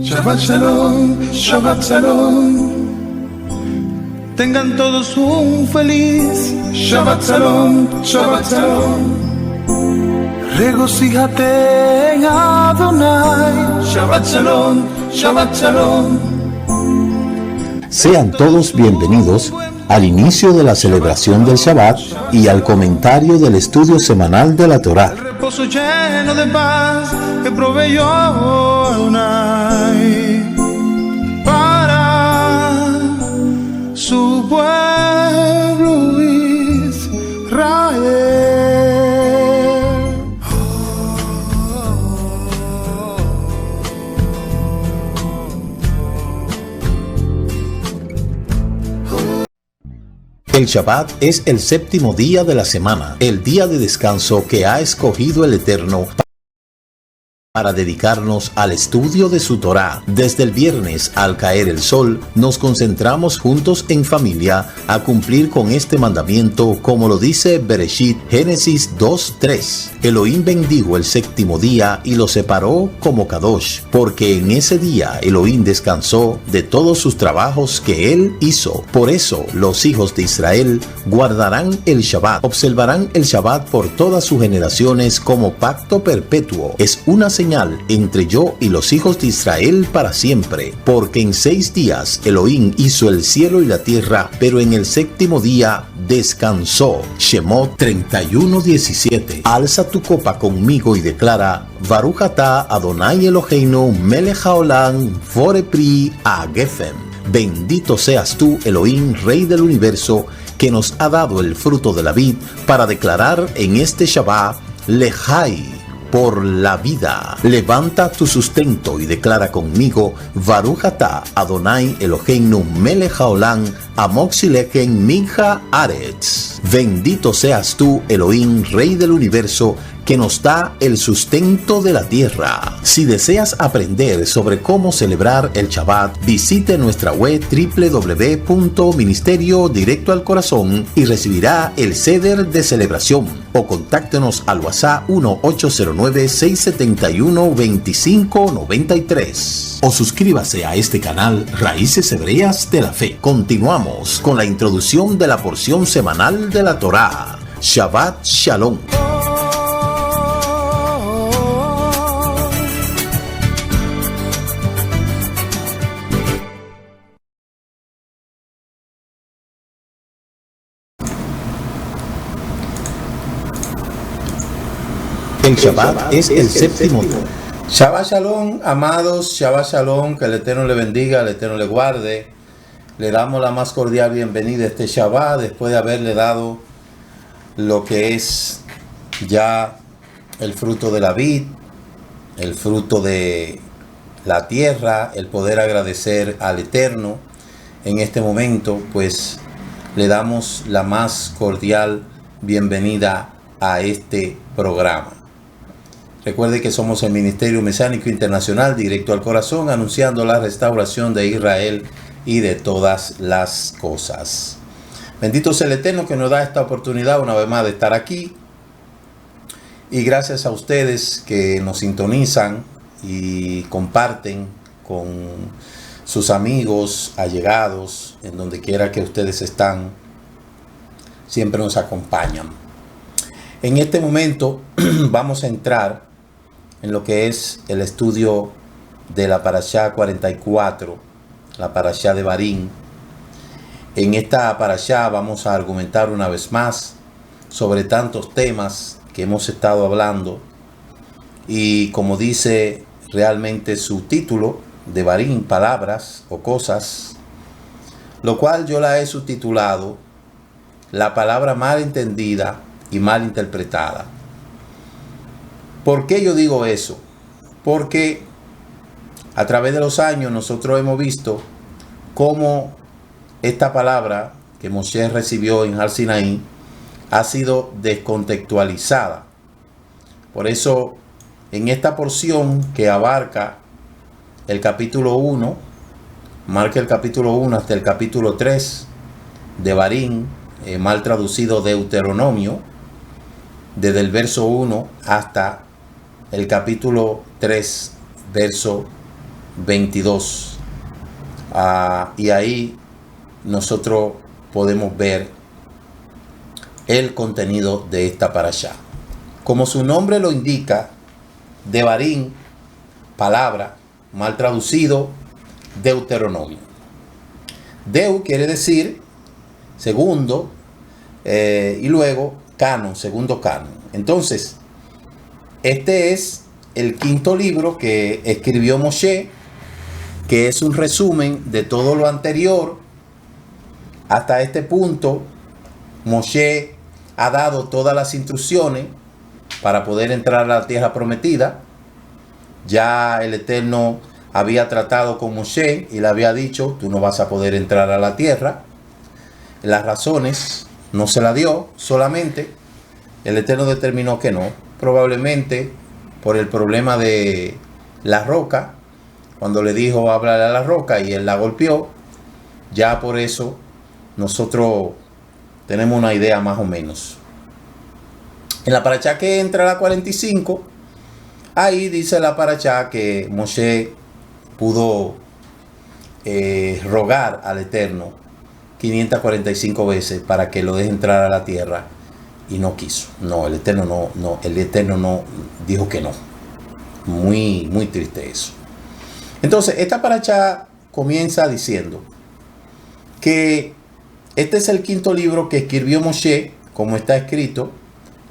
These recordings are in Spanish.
Shabbat Shalom, Shabbat Shalom. Tengan todos un feliz Shabbat Shalom, Shabbat Shalom. Regocíjate en Adonai. Shabbat Shalom, Shabbat Shalom. Sean todos bienvenidos al inicio de la celebración del Shabbat y al comentario del estudio semanal de la Torá. El reposo lleno de paz que proveyó Adonai para su pueblo Israel. El Shabbat es el séptimo día de la semana, el día de descanso que ha escogido el Eterno para dedicarnos al estudio de su Torá. Desde el viernes al caer el sol, nos concentramos juntos en familia a cumplir con este mandamiento, como lo dice Bereshit, Génesis 2:3. Elohim bendijo el séptimo día y lo separó como Kadosh, porque en ese día Elohim descansó de todos sus trabajos que él hizo. Por eso los hijos de Israel guardarán el Shabbat, observarán el Shabbat por todas sus generaciones como pacto perpetuo. Es una señal entre yo y los hijos de Israel para siempre, porque en 6 días Elohim hizo el cielo y la tierra, pero en el séptimo día descansó. Shemot 31:17. Alza tu copa conmigo y declara: Baruch atah Adonai Eloheinu melech haolam vorepri agefem. Bendito seas tú, Elohim, Rey del universo, que nos ha dado el fruto de la vid, para declarar en este Shabbat Lejai, por la vida. Levanta tu sustento y declara conmigo: Baruch atah Adonai Eloheinu melech haolam amoxileken minja aretz. Bendito seas tú, Elohim, Rey del universo, que nos da el sustento de la tierra. Si deseas aprender sobre cómo celebrar el Shabbat, visite nuestra web www.ministeriodirectoalcorazon y recibirá el ceder de celebración, o contáctenos al WhatsApp 1-809-671-2593, o suscríbase a este canal Raíces Hebreas de la Fe. Continuamos con la introducción de la porción semanal de la Torá. Shabbat Shalom. El Shabbat es el séptimo día. Shabbat Shalom, amados, Shabbat Shalom, que el Eterno le bendiga, el Eterno le guarde. Le damos la más cordial bienvenida a este Shabbat, después de haberle dado lo que es ya el fruto de la vid, el fruto de la tierra, el poder agradecer al Eterno. En este momento, pues, le damos la más cordial bienvenida a este programa. Recuerde que somos el Ministerio Mesiánico Internacional Directo al Corazón, anunciando la restauración de Israel y de todas las cosas. Bendito sea el Eterno que nos da esta oportunidad una vez más de estar aquí. Y gracias a ustedes que nos sintonizan y comparten con sus amigos, allegados, en donde quiera que ustedes están, siempre nos acompañan. En este momento vamos a entrar en lo que es el estudio de la Parashá 44, la Parashá de Barín. En esta Parashá vamos a argumentar una vez más sobre tantos temas que hemos estado hablando, y como dice realmente su título de Barín, palabras o cosas, lo cual yo la he subtitulado La palabra mal entendida y mal interpretada. ¿Por qué yo digo eso? Porque a través de los años nosotros hemos visto cómo esta palabra que Moshe recibió en Har Sinaí ha sido descontextualizada. Por eso, en esta porción que abarca el capítulo 1, marca el capítulo 1 hasta el capítulo 3 de Barín, mal traducido Deuteronomio, desde el verso 1 hasta el capítulo 3, verso 22. Y ahí nosotros podemos ver el contenido de esta parashá. Como su nombre lo indica, Devarim, palabra, mal traducido, Deuteronomio. Deu quiere decir segundo, y luego canon, segundo canon. Entonces, este es el quinto libro que escribió Moshe, que es un resumen de todo lo anterior. Hasta este punto, Moshe ha dado todas las instrucciones para poder entrar a la tierra prometida. Ya el Eterno había tratado con Moshe y le había dicho: tú no vas a poder entrar a la tierra. Las razones no se la dio, solamente el Eterno determinó que no. Probablemente por el problema de la roca, cuando le dijo háblale a la roca y él la golpeó. Ya por eso nosotros tenemos una idea más o menos. En la parashá que entra a la 45, ahí dice la parashá que Moshe pudo rogar al Eterno 545 veces para que lo deje entrar a la tierra, y no quiso. No, el Eterno no dijo que no. Muy, muy triste eso. Entonces, esta parashá comienza diciendo que este es el quinto libro que escribió Moshe, como está escrito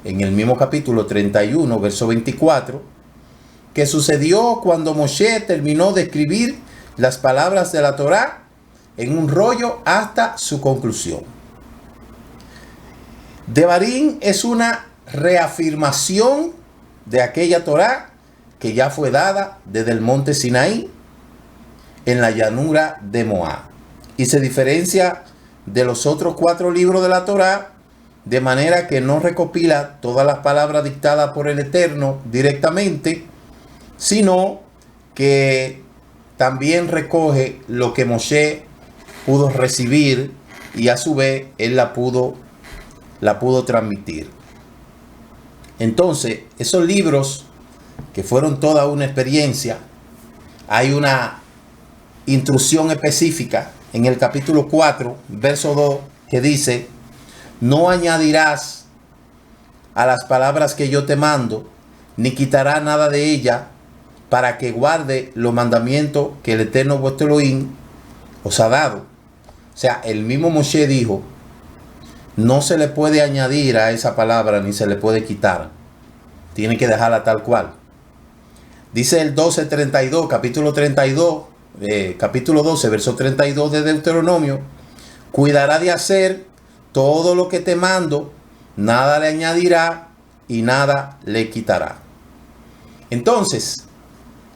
en el mismo capítulo 31, verso 24, que sucedió cuando Moshe terminó de escribir las palabras de la Torá en un rollo hasta su conclusión. Devarim es una reafirmación de aquella Torá que ya fue dada desde el monte Sinaí en la llanura de Moab, y se diferencia de los otros 4 libros de la Torá de manera que no recopila todas las palabras dictadas por el Eterno directamente, sino que también recoge lo que Moshe pudo recibir y a su vez él la pudo transmitir. Entonces, esos libros que fueron toda una experiencia, hay una instrucción específica en el capítulo 4, verso 2, que dice: no añadirás a las palabras que yo te mando, ni quitarás nada de ella, para que guarde los mandamientos que el Eterno vuestro Elohim os ha dado. O sea, el mismo Moshe dijo: no se le puede añadir a esa palabra, ni se le puede quitar. Tiene que dejarla tal cual. Dice el 12:32, capítulo 32, capítulo 12, verso 32 de Deuteronomio: cuidará de hacer todo lo que te mando, nada le añadirá y nada le quitará. Entonces,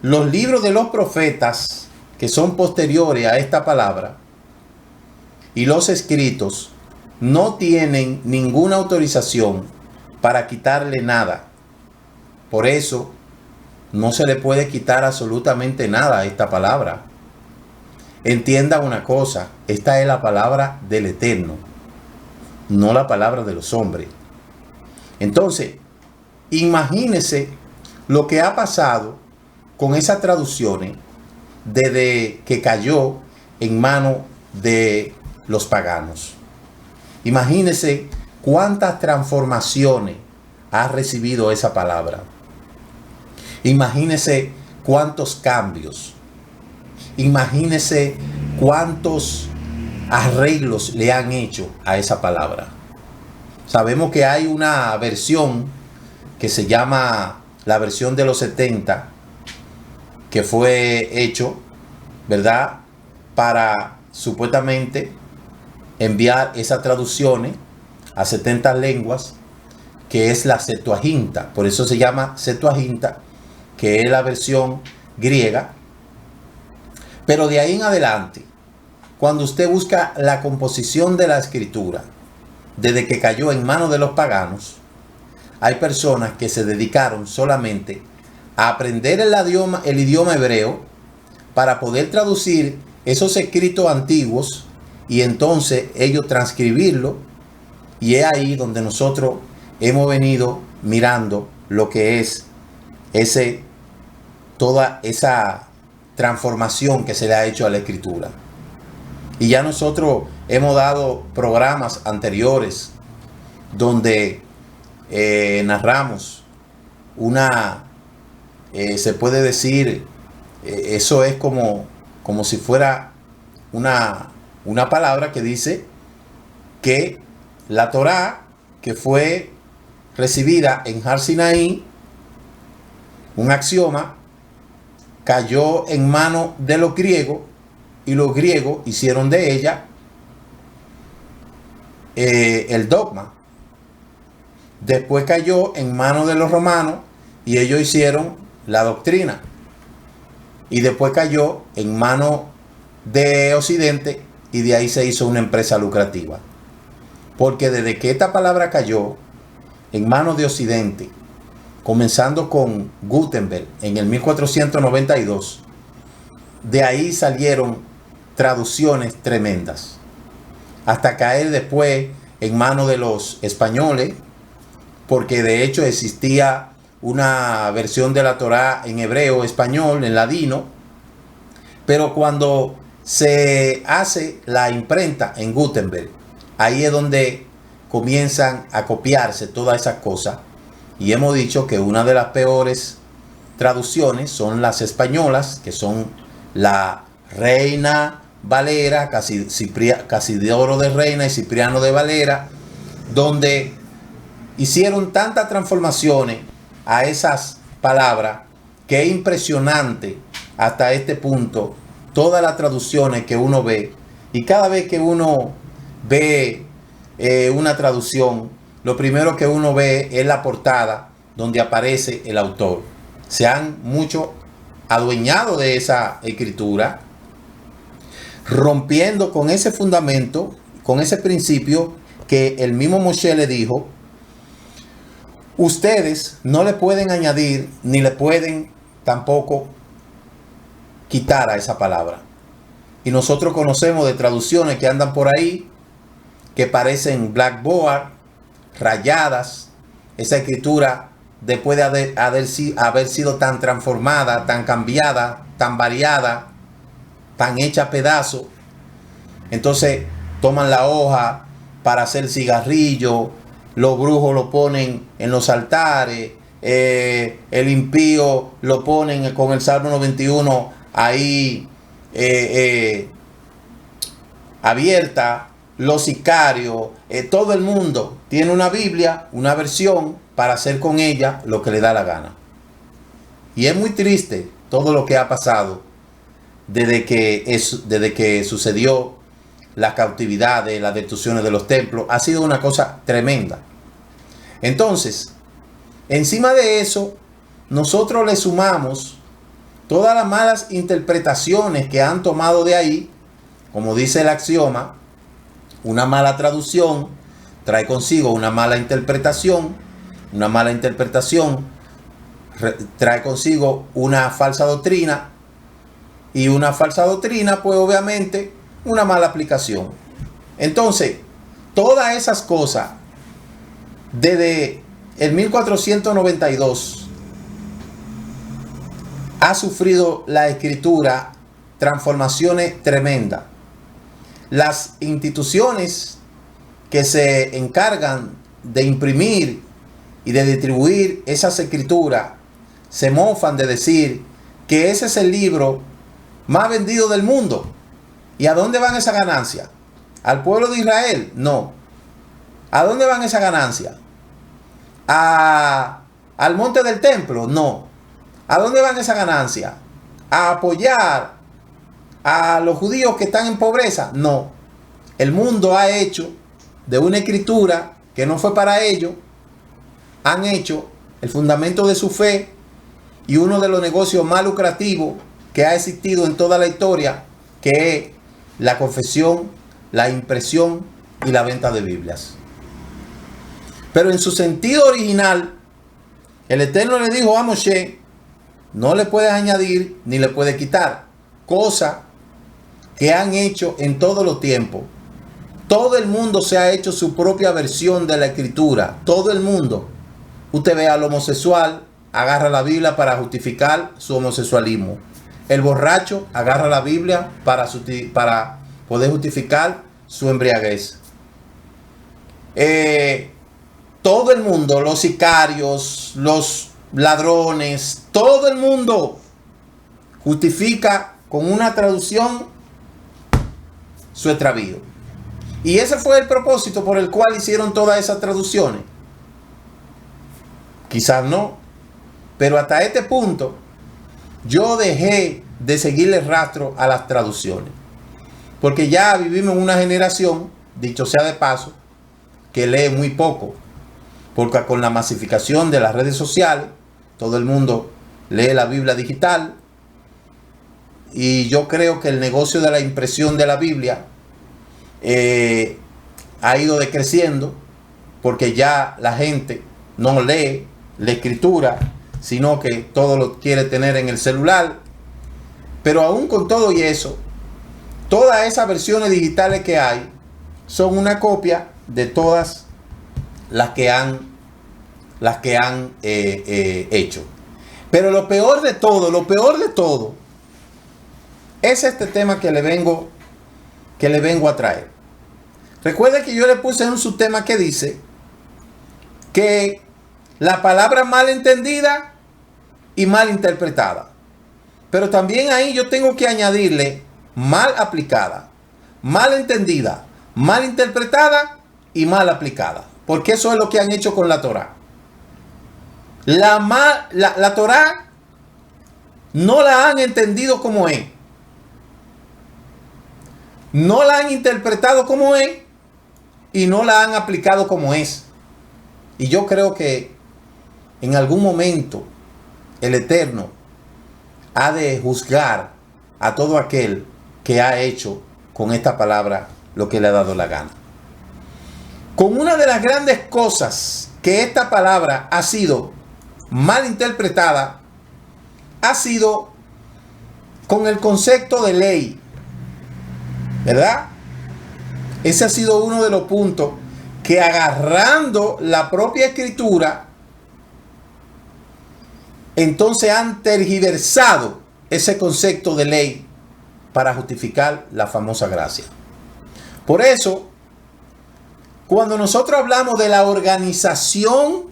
los libros de los profetas que son posteriores a esta palabra y los escritos no tienen ninguna autorización para quitarle nada. Por eso no se le puede quitar absolutamente nada a esta palabra. Entienda una cosa: esta es la palabra del Eterno, no la palabra de los hombres. Entonces, imagínese lo que ha pasado con esas traducciones desde que cayó en manos de los paganos. Imagínese cuántas transformaciones ha recibido esa palabra. Imagínese cuántos cambios. Imagínese cuántos arreglos le han hecho a esa palabra. Sabemos que hay una versión que se llama la versión de los 70, que fue hecho, ¿verdad?, para supuestamente enviar esas traducciones a 70 lenguas, que es la Septuaginta. Por eso se llama Septuaginta, que es la versión griega. Pero de ahí en adelante, cuando usted busca la composición de la escritura, desde que cayó en manos de los paganos, hay personas que se dedicaron solamente a aprender el idioma hebreo para poder traducir esos escritos antiguos y entonces ellos transcribirlo. Y es ahí donde nosotros hemos venido mirando lo que es toda esa transformación que se le ha hecho a la escritura. Y ya nosotros hemos dado programas anteriores donde narramos se puede decir, eso es como si fuera una palabra que dice que la Torá, que fue recibida en Har Sinaí, un axioma, cayó en manos de los griegos y los griegos hicieron de ella el dogma. Después cayó en manos de los romanos y ellos hicieron la doctrina. Y después cayó en manos de Occidente y de ahí se hizo una empresa lucrativa. Porque desde que esta palabra cayó en manos de Occidente, comenzando con Gutenberg en el 1492, de ahí salieron traducciones tremendas, hasta caer después en manos de los españoles, porque de hecho existía una versión de la Torá en hebreo, español, en ladino, pero cuando se hace la imprenta en Gutenberg, ahí es donde comienzan a copiarse todas esas cosas. Y hemos dicho que una de las peores traducciones son las españolas, que son la Reina Valera, Casidoro de Reina y Cipriano de Valera, donde hicieron tantas transformaciones a esas palabras que es impresionante hasta este punto todas las traducciones que uno ve. Y cada vez que uno ve una traducción, lo primero que uno ve es la portada donde aparece el autor. Se han mucho adueñado de esa escritura, rompiendo con ese fundamento, con ese principio que el mismo Moshe le dijo: ustedes no le pueden añadir ni le pueden tampoco quitar a esa palabra. Y nosotros conocemos de traducciones que andan por ahí que parecen blackboard, rayadas. Esa escritura, después de haber sido tan transformada, tan cambiada, tan variada, tan hecha a pedazos, entonces toman la hoja para hacer cigarrillo, los brujos lo ponen en los altares, el impío lo ponen con el Salmo 91 ahí abierta, los sicarios, todo el mundo tiene una Biblia, una versión, para hacer con ella lo que le da la gana. Y es muy triste todo lo que ha pasado desde que sucedió las cautividades, las destrucciones de los templos. Ha sido una cosa tremenda. Entonces, encima de eso, nosotros le sumamos todas las malas interpretaciones que han tomado de ahí. Como dice el axioma, una mala traducción trae consigo una mala interpretación. Una mala interpretación trae consigo una falsa doctrina. Y una falsa doctrina, pues obviamente, una mala aplicación. Entonces, todas esas cosas, desde el 1492, ha sufrido la escritura transformaciones tremendas. Las instituciones que se encargan de imprimir y de distribuir esas escrituras se mofan de decir que ese es el libro más vendido del mundo. ¿Y a dónde van esa ganancia? ¿Al pueblo de Israel? No. ¿A dónde van esa ganancia? ¿Al monte del templo? No. ¿A dónde van esa ganancia? ¿A apoyar a los judíos que están en pobreza? No. El mundo ha hecho de una escritura que no fue para ellos, han hecho el fundamento de su fe y uno de los negocios más lucrativos que ha existido en toda la historia, que es la confesión, la impresión y la venta de Biblias. Pero en su sentido original, el Eterno le dijo a Moshe: no le puedes añadir ni le puedes quitar, cosa que han hecho en todos los tiempos. Todo el mundo se ha hecho su propia versión de la escritura. Todo el mundo. Usted ve al homosexual agarra la Biblia para justificar su homosexualismo. El borracho agarra la Biblia para poder justificar su embriaguez. Todo el mundo, los sicarios, los ladrones, todo el mundo justifica con una traducción su extravío. Y ese fue el propósito por el cual hicieron todas esas traducciones. Quizás no, pero hasta este punto yo dejé de seguirle rastro a las traducciones, porque ya vivimos en una generación, dicho sea de paso, que lee muy poco, porque con la masificación de las redes sociales todo el mundo lee la Biblia digital, y yo creo que el negocio de la impresión de la Biblia ha ido decreciendo, porque ya la gente no lee la escritura, sino que todo lo quiere tener en el celular. Pero aún con todo y eso, todas esas versiones digitales que hay son una copia de todas las que han hecho. Pero lo peor de todo es este tema que le vengo a traer. Recuerde que yo le puse en un subtema que dice que la palabra mal entendida y mal interpretada. Pero también ahí yo tengo que añadirle mal aplicada, mal entendida, mal interpretada y mal aplicada. Porque eso es lo que han hecho con la Torá. La Torá no la han entendido como es. No la han interpretado como es y no la han aplicado como es. Y yo creo que en algún momento el Eterno ha de juzgar a todo aquel que ha hecho con esta palabra lo que le ha dado la gana. Con una de las grandes cosas que esta palabra ha sido mal interpretada, ha sido con el concepto de ley, ¿verdad? Ese ha sido uno de los puntos que, agarrando la propia escritura, entonces han tergiversado ese concepto de ley para justificar la famosa gracia. Por eso, cuando nosotros hablamos de la organización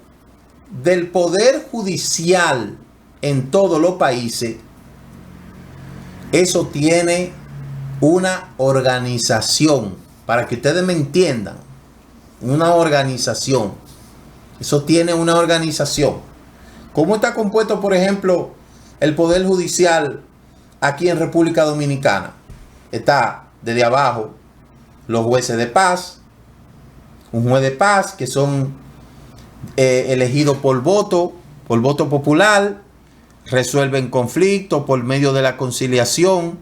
del poder judicial en todos los países, eso tiene una organización. Para que ustedes me entiendan, una organización. Eso tiene una organización. ¿Cómo está compuesto, por ejemplo, el Poder Judicial aquí en República Dominicana? Está desde abajo los jueces de paz, un juez de paz que son elegidos por voto popular, resuelven conflictos por medio de la conciliación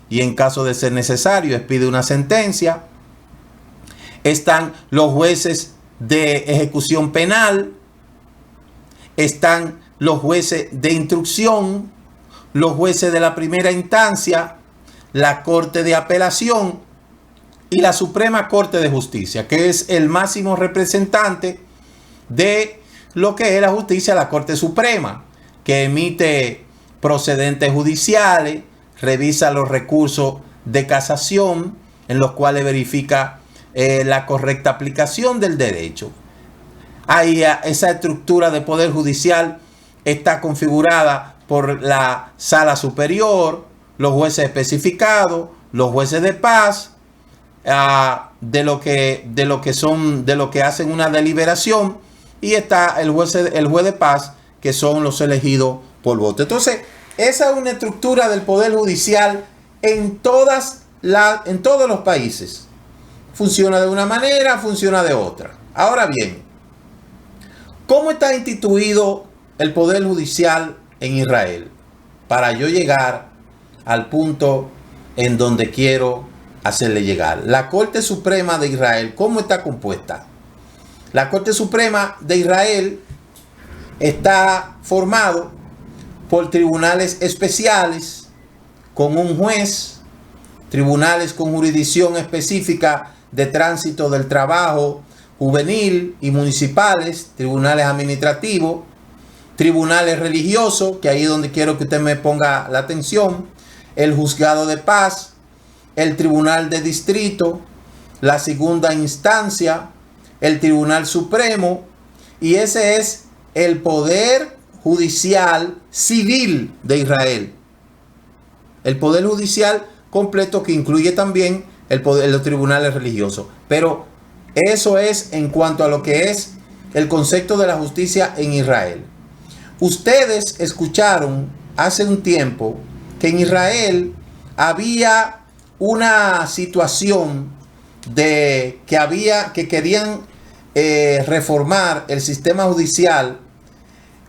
y en caso de ser necesario expide una sentencia. Están los jueces de ejecución penal, están los jueces de instrucción, los jueces de la primera instancia, la Corte de Apelación y la Suprema Corte de Justicia, que es el máximo representante de lo que es la justicia, la Corte Suprema, que emite procedentes judiciales, revisa los recursos de casación, en los cuales verifica la correcta aplicación del derecho. Ahí esa estructura de poder judicial está configurada por la sala superior, los jueces especificados, los jueces de paz, de lo que hacen una deliberación, y está el juez de paz, que son los elegidos por voto. Entonces, esa es una estructura del poder judicial en todos los países. Funciona de una manera, funciona de otra. Ahora bien, ¿cómo está instituido el poder judicial en Israel? Para yo llegar al punto en donde quiero hacerle llegar. La Corte Suprema de Israel, ¿cómo está compuesta? La Corte Suprema de Israel está formado por tribunales especiales con un juez, tribunales con jurisdicción específica de tránsito del trabajo juvenil y municipales, tribunales administrativos, tribunales religiosos, que ahí es donde quiero que usted me ponga la atención, el juzgado de paz, el tribunal de distrito, la segunda instancia, el tribunal supremo, y ese es el poder judicial civil de Israel. El poder judicial completo, que incluye también el poder, los tribunales religiosos. Pero eso es en cuanto a lo que es el concepto de la justicia en Israel. Ustedes escucharon hace un tiempo que en Israel había una situación de que querían reformar el sistema judicial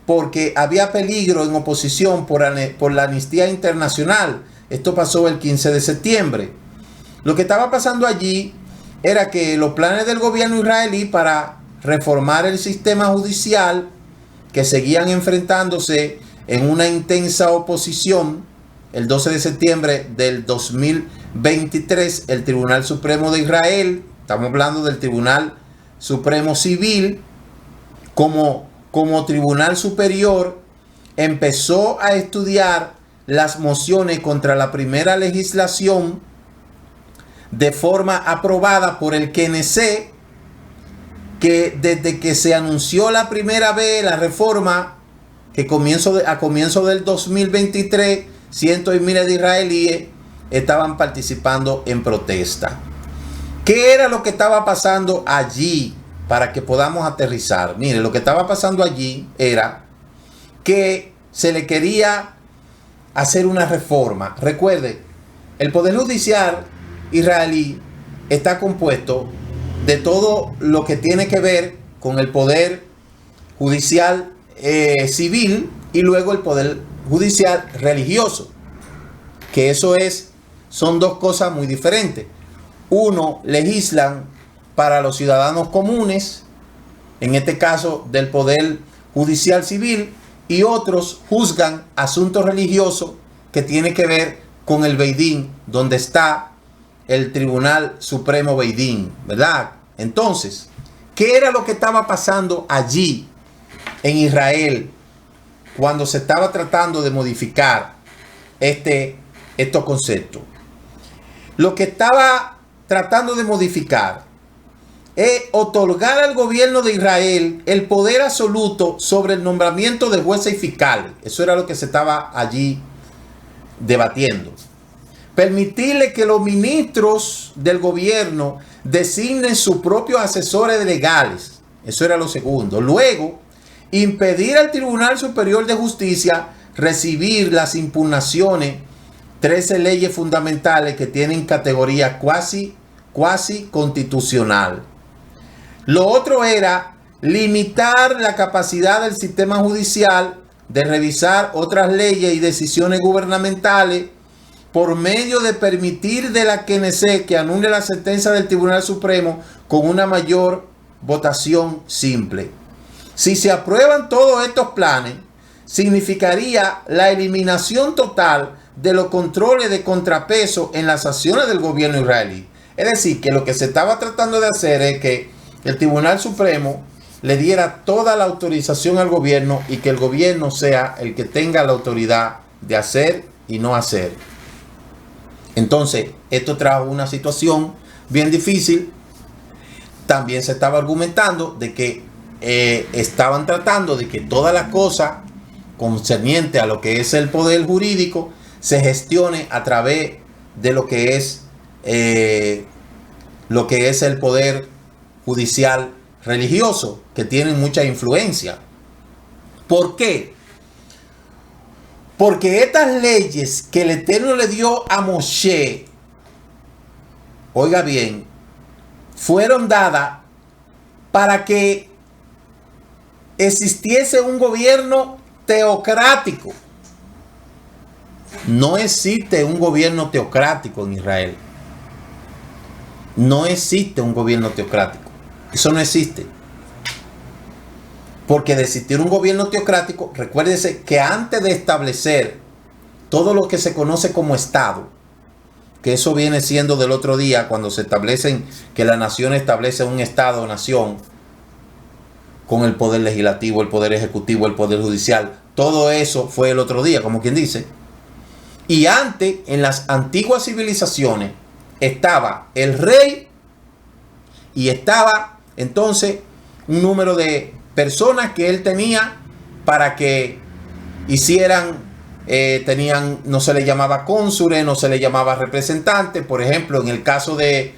porque había peligro en oposición por la Amnistía Internacional. Esto pasó el 15 de septiembre. Lo que estaba pasando allí era que los planes del gobierno israelí para reformar el sistema judicial, que seguían enfrentándose en una intensa oposición, el 12 de septiembre del 2023, el Tribunal Supremo de Israel, estamos hablando del Tribunal Supremo Civil, como Tribunal Superior, empezó a estudiar las mociones contra la primera legislación de forma aprobada por el Knesset, que desde que se anunció la primera vez la reforma, que a comienzo del 2023, cientos y miles de israelíes estaban participando en protesta. ¿Qué era lo que estaba pasando allí? Para que podamos aterrizar. Mire, lo que estaba pasando allí era que se le quería hacer una reforma. Recuerde, el Poder Judicial israelí está compuesto de todo lo que tiene que ver con el Poder Judicial civil y luego el Poder Judicial religioso. Que son dos cosas muy diferentes. Uno, legislan para los ciudadanos comunes, en este caso del Poder Judicial Civil, y otros juzgan asuntos religiosos que tienen que ver con el Beidín, donde está el Tribunal Supremo Beidín, ¿verdad? Entonces, ¿qué era lo que estaba pasando allí en Israel cuando se estaba tratando de modificar estos conceptos? Lo que estaba tratando de modificar es otorgar al gobierno de Israel el poder absoluto sobre el nombramiento de jueces y fiscales. Eso era lo que se estaba allí debatiendo. Permitirle que los ministros del gobierno designen sus propios asesores legales. Eso era lo segundo. Luego, impedir al Tribunal Superior de Justicia recibir las impugnaciones, 13 leyes fundamentales que tienen categoría cuasi constitucional. Lo otro era limitar la capacidad del sistema judicial de revisar otras leyes y decisiones gubernamentales por medio de permitir de la Knesset que anule la sentencia del Tribunal Supremo con una mayor votación simple. Si se aprueban todos estos planes, significaría la eliminación total de los controles de contrapeso en las acciones del gobierno israelí. Es decir, que lo que se estaba tratando de hacer es que el Tribunal Supremo le diera toda la autorización al gobierno y que el gobierno sea el que tenga la autoridad de hacer y no hacer. Entonces, esto trajo una situación bien difícil. También se estaba argumentando de que estaban tratando de que todas las cosas concernientes a lo que es el poder jurídico se gestione a través de lo que es el poder judicial religioso, que tienen mucha influencia. ¿Por qué? Porque estas leyes que el Eterno le dio a Moshe, oiga bien, fueron dadas para que existiese un gobierno teocrático. No existe un gobierno teocrático en Israel. No existe un gobierno teocrático. Eso no existe. Porque de existir un gobierno teocrático, recuérdese que antes de establecer todo lo que se conoce como Estado, que eso viene siendo del otro día, cuando se establecen, que la nación establece un Estado o nación, con el poder legislativo, el poder ejecutivo, el poder judicial. Todo eso fue el otro día, como quien dice. Y antes, en las antiguas civilizaciones, estaba el rey y estaba entonces un número de personas que él tenía para que hicieran, no se le llamaba cónsules, no se le llamaba representante. Por ejemplo, en el caso de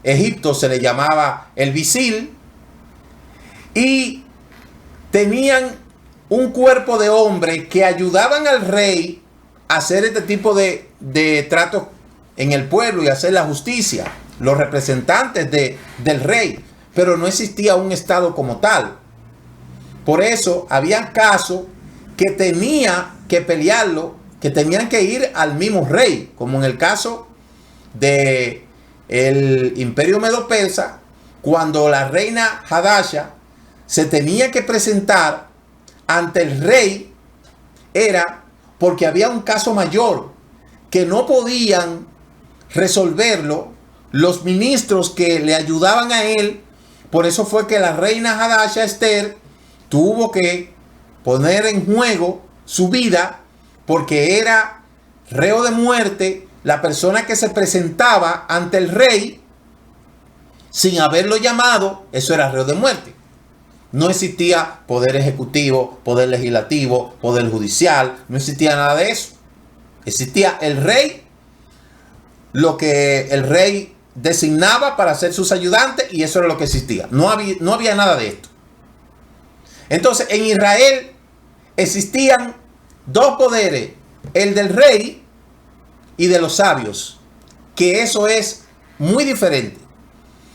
Egipto se le llamaba el visir, y tenían un cuerpo de hombres que ayudaban al rey a hacer este tipo de tratos en el pueblo y hacer la justicia, los representantes del rey, pero no existía un estado como tal. Por eso había casos que tenía que pelearlo, que tenían que ir al mismo rey, como en el caso de el imperio medo-persa, cuando la reina Hadasha se tenía que presentar ante el rey, era porque había un caso mayor que no podían resolverlo los ministros que le ayudaban a él. Por eso fue que la reina Hadasha Esther tuvo que poner en juego su vida, porque era reo de muerte la persona que se presentaba ante el rey sin haberlo llamado. Eso era reo de muerte. No existía poder ejecutivo, poder legislativo, poder judicial, no existía nada de eso. Existía el rey, lo que el rey designaba para ser sus ayudantes, y eso era lo que existía. No había nada de esto. Entonces, en Israel existían dos poderes, el del rey y de los sabios, que eso es muy diferente.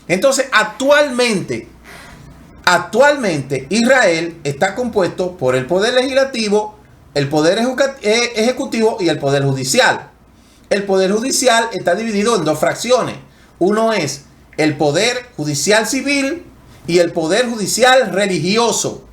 Entonces, actualmente Israel está compuesto por el poder legislativo, el poder ejecutivo y el poder judicial. El poder judicial está dividido en dos fracciones. Uno es el poder judicial civil y el poder judicial religioso.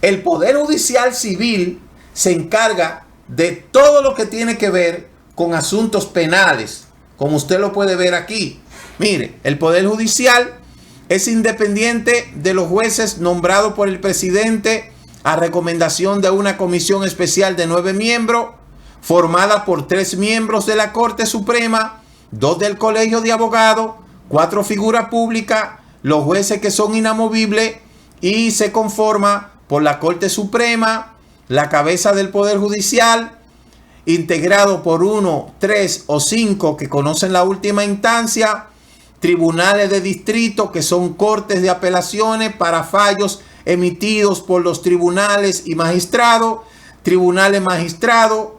El poder judicial civil se encarga de todo lo que tiene que ver con asuntos penales, como usted lo puede ver aquí. Mire, el poder judicial es independiente de los jueces nombrados por el presidente a recomendación de una comisión especial de 9 miembros, formada por 3 miembros de la Corte Suprema, 2 del Colegio de Abogados, 4 figuras públicas, los jueces que son inamovibles, y se conforma por la Corte Suprema, la cabeza del Poder Judicial, integrado por 1, 3 o 5 que conocen la última instancia, tribunales de distrito, que son cortes de apelaciones para fallos emitidos por los tribunales y magistrados, tribunales magistrados,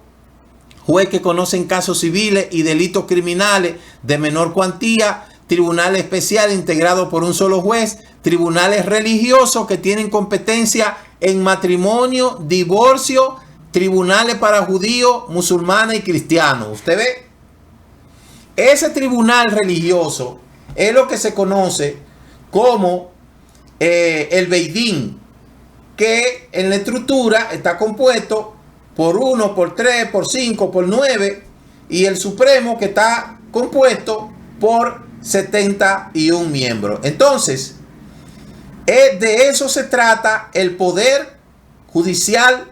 juez que conocen casos civiles y delitos criminales de menor cuantía, tribunal especial integrado por un solo juez, tribunales religiosos que tienen competencia en matrimonio, divorcio, tribunales para judíos, musulmanes y cristianos. ¿Usted ve? Ese tribunal religioso es lo que se conoce como el Beidín, que en la estructura está compuesto por 1, por 3, por 5, por 9, y el Supremo, que está compuesto por 71 miembros. Entonces, de eso se trata el poder judicial,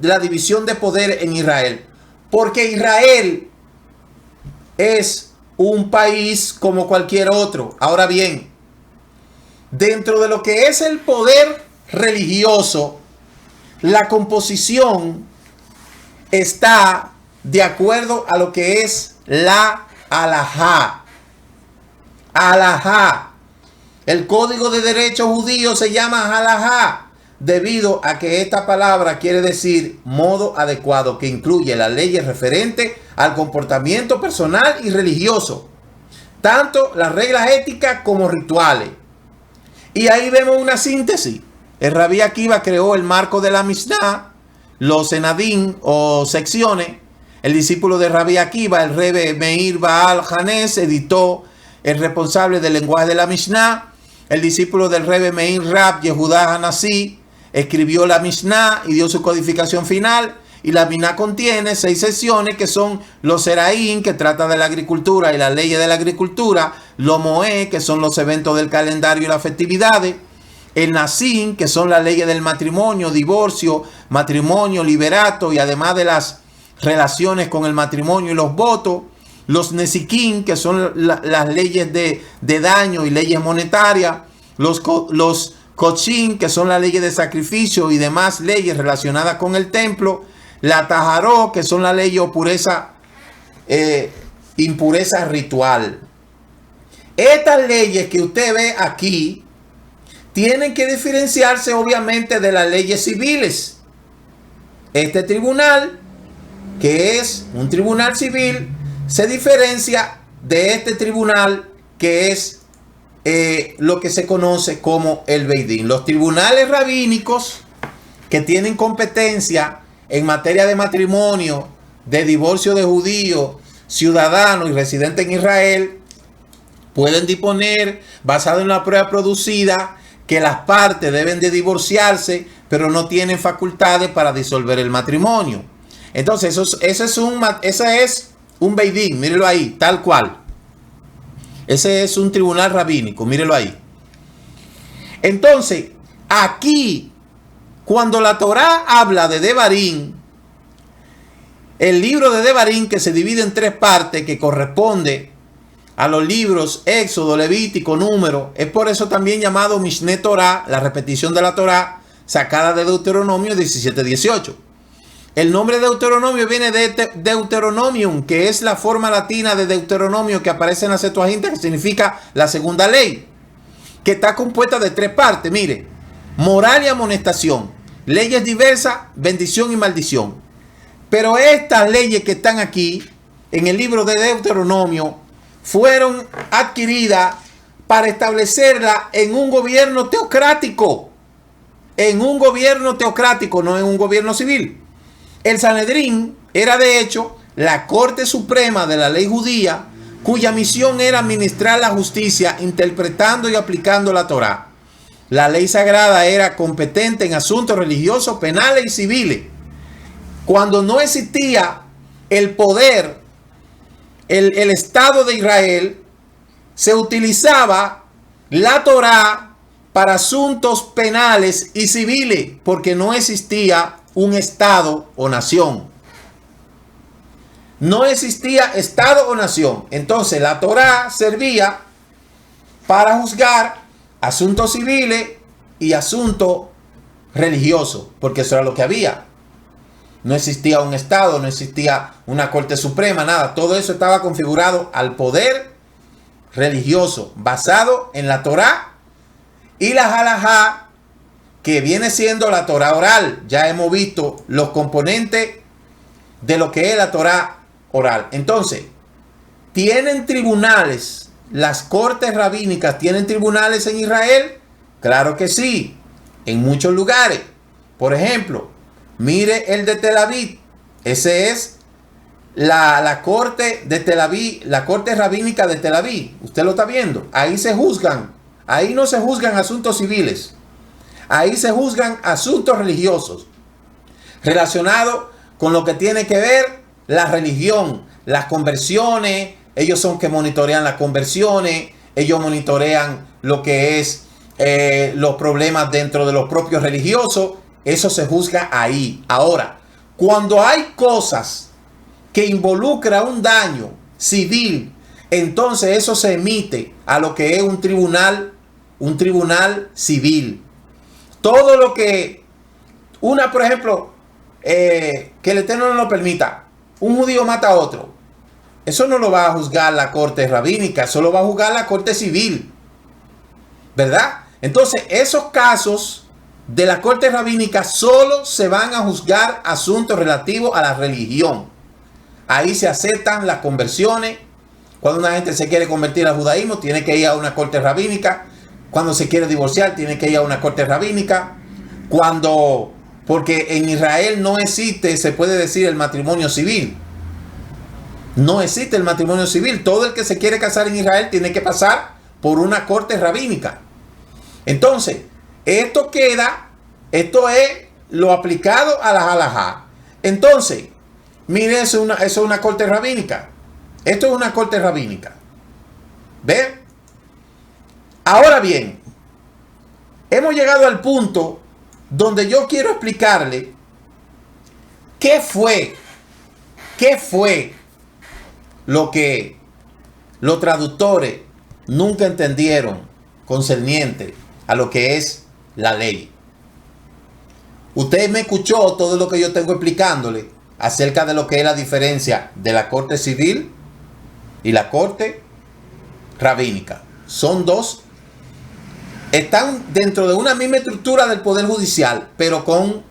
la división de poder en Israel, porque Israel es un país como cualquier otro. Ahora bien, dentro de lo que es el poder religioso, la composición está de acuerdo a lo que es la halajá. Halajá. El código de derecho judío se llama halajá, debido a que esta palabra quiere decir modo adecuado, que incluye las leyes referentes al comportamiento personal y religioso, tanto las reglas éticas como rituales. Y ahí vemos una síntesis. El Rabí Akiva creó el marco de la Mishnah, los senadín o secciones. El discípulo de Rabí Akiva, el Rebe Meir Baal Hanés, editó el responsable del lenguaje de la Mishnah. El discípulo del Rebe Meir Rab Yehudá Hanasí escribió la Mishnah y dio su codificación final. Y la Mishnah contiene 6 secciones, que son los Seraín, que trata de la agricultura y las leyes de la agricultura, los Moé, que son los eventos del calendario y las festividades, el Nasim, que son las leyes del matrimonio, divorcio, matrimonio, liberato y además de las relaciones con el matrimonio y los votos, los Nesikim, que son las leyes de daño y leyes monetarias, los Kochim, que son las leyes de sacrificio y demás leyes relacionadas con el templo, la Tajaró, que son las leyes de impureza ritual. Estas leyes que usted ve aquí tienen que diferenciarse obviamente de las leyes civiles. Este tribunal, que es un tribunal civil, se diferencia de este tribunal que es lo que se conoce como el Beidín. Los tribunales rabínicos que tienen competencia en materia de matrimonio, de divorcio de judíos, ciudadanos y residentes en Israel, pueden disponer, basado en la prueba producida, que las partes deben de divorciarse, pero no tienen facultades para disolver el matrimonio. Entonces, ese es un Beidín, mírelo ahí, tal cual. Ese es un tribunal rabínico, mírelo ahí. Entonces, aquí, cuando la Torá habla de Devarim, el libro de Devarim, que se divide en 3 partes, que corresponde a los libros Éxodo, Levítico, Número, es por eso también llamado Mishneh Torah, la repetición de la Torá, sacada de Deuteronomio 17:18. El nombre de Deuteronomio viene de Deuteronomium, que es la forma latina de Deuteronomio que aparece en la Septuaginta, que significa la segunda ley, que está compuesta de 3 partes. Mire, moral y amonestación, leyes diversas, bendición y maldición. Pero estas leyes que están aquí en el libro de Deuteronomio fueron adquiridas para establecerla en un gobierno teocrático. En un gobierno teocrático, no en un gobierno civil. El Sanedrín era de hecho la Corte Suprema de la ley judía, cuya misión era administrar la justicia interpretando y aplicando la Torá. La ley sagrada era competente en asuntos religiosos, penales y civiles. Cuando no existía el poder, el Estado de Israel, se utilizaba la Torá para asuntos penales y civiles, porque no existía un Estado o nación. No existía Estado o nación. Entonces la Torá servía para juzgar asuntos civiles y asuntos religiosos, porque eso era lo que había. No existía un Estado, no existía una Corte Suprema, nada. Todo eso estaba configurado al poder religioso, basado en la Torá y la halajá, que viene siendo la Torá oral. Ya hemos visto los componentes de lo que es la Torá oral. Entonces, ¿tienen tribunales? ¿Las cortes rabínicas tienen tribunales en Israel? Claro que sí, en muchos lugares. Por ejemplo, mire el de Tel Aviv. Ese es la corte de Tel Aviv, la corte rabínica de Tel Aviv. Usted lo está viendo. Ahí se juzgan. Ahí no se juzgan asuntos civiles. Ahí se juzgan asuntos religiosos relacionados con lo que tiene que ver la religión, las conversiones. Ellos son que monitorean las conversiones. Ellos monitorean lo que es los problemas dentro de los propios religiosos. Eso se juzga ahí. Ahora, cuando hay cosas que involucran un daño civil, entonces eso se emite a lo que es un tribunal civil. Todo lo que, por ejemplo, que el Eterno no lo permita, un judío mata a otro, eso no lo va a juzgar la corte rabínica, eso lo va a juzgar la corte civil, ¿verdad? Entonces, esos casos de la corte rabínica solo se van a juzgar asuntos relativos a la religión. Ahí se aceptan las conversiones. Cuando una gente se quiere convertir al judaísmo, tiene que ir a una corte rabínica. Cuando se quiere divorciar, tiene que ir a una corte rabínica. Porque en Israel no existe, se puede decir, el matrimonio civil. No existe el matrimonio civil. Todo el que se quiere casar en Israel tiene que pasar por una corte rabínica. Entonces, esto es lo aplicado a la halajá. Entonces, mire, eso es una corte rabínica. Esto es una corte rabínica. ¿Ve? Ahora bien, hemos llegado al punto donde yo quiero explicarle qué fue lo que los traductores nunca entendieron concerniente a lo que es la ley. Usted me escuchó todo lo que yo tengo explicándole acerca de lo que es la diferencia de la corte civil y la corte rabínica. Son dos. Están dentro de una misma estructura del Poder Judicial, pero con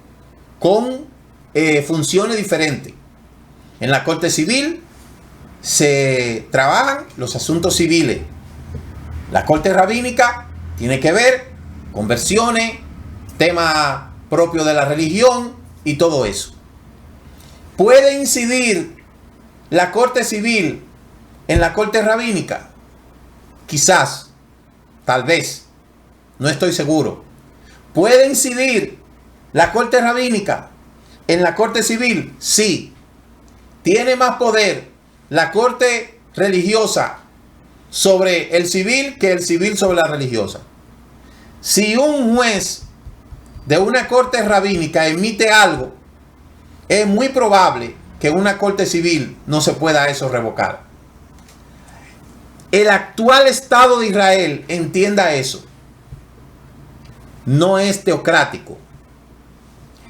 funciones diferentes. En la corte civil se trabajan los asuntos civiles. La corte rabínica tiene que ver conversiones, temas propios de la religión y todo eso. ¿Puede incidir la corte civil en la corte rabínica? Quizás, tal vez, no estoy seguro. ¿Puede incidir la corte rabínica en la corte civil? Sí. ¿Tiene más poder la corte religiosa sobre el civil que el civil sobre la religiosa? Si un juez de una corte rabínica emite algo, es muy probable que en una corte civil no se pueda eso revocar. El actual Estado de Israel, entienda eso, no es teocrático,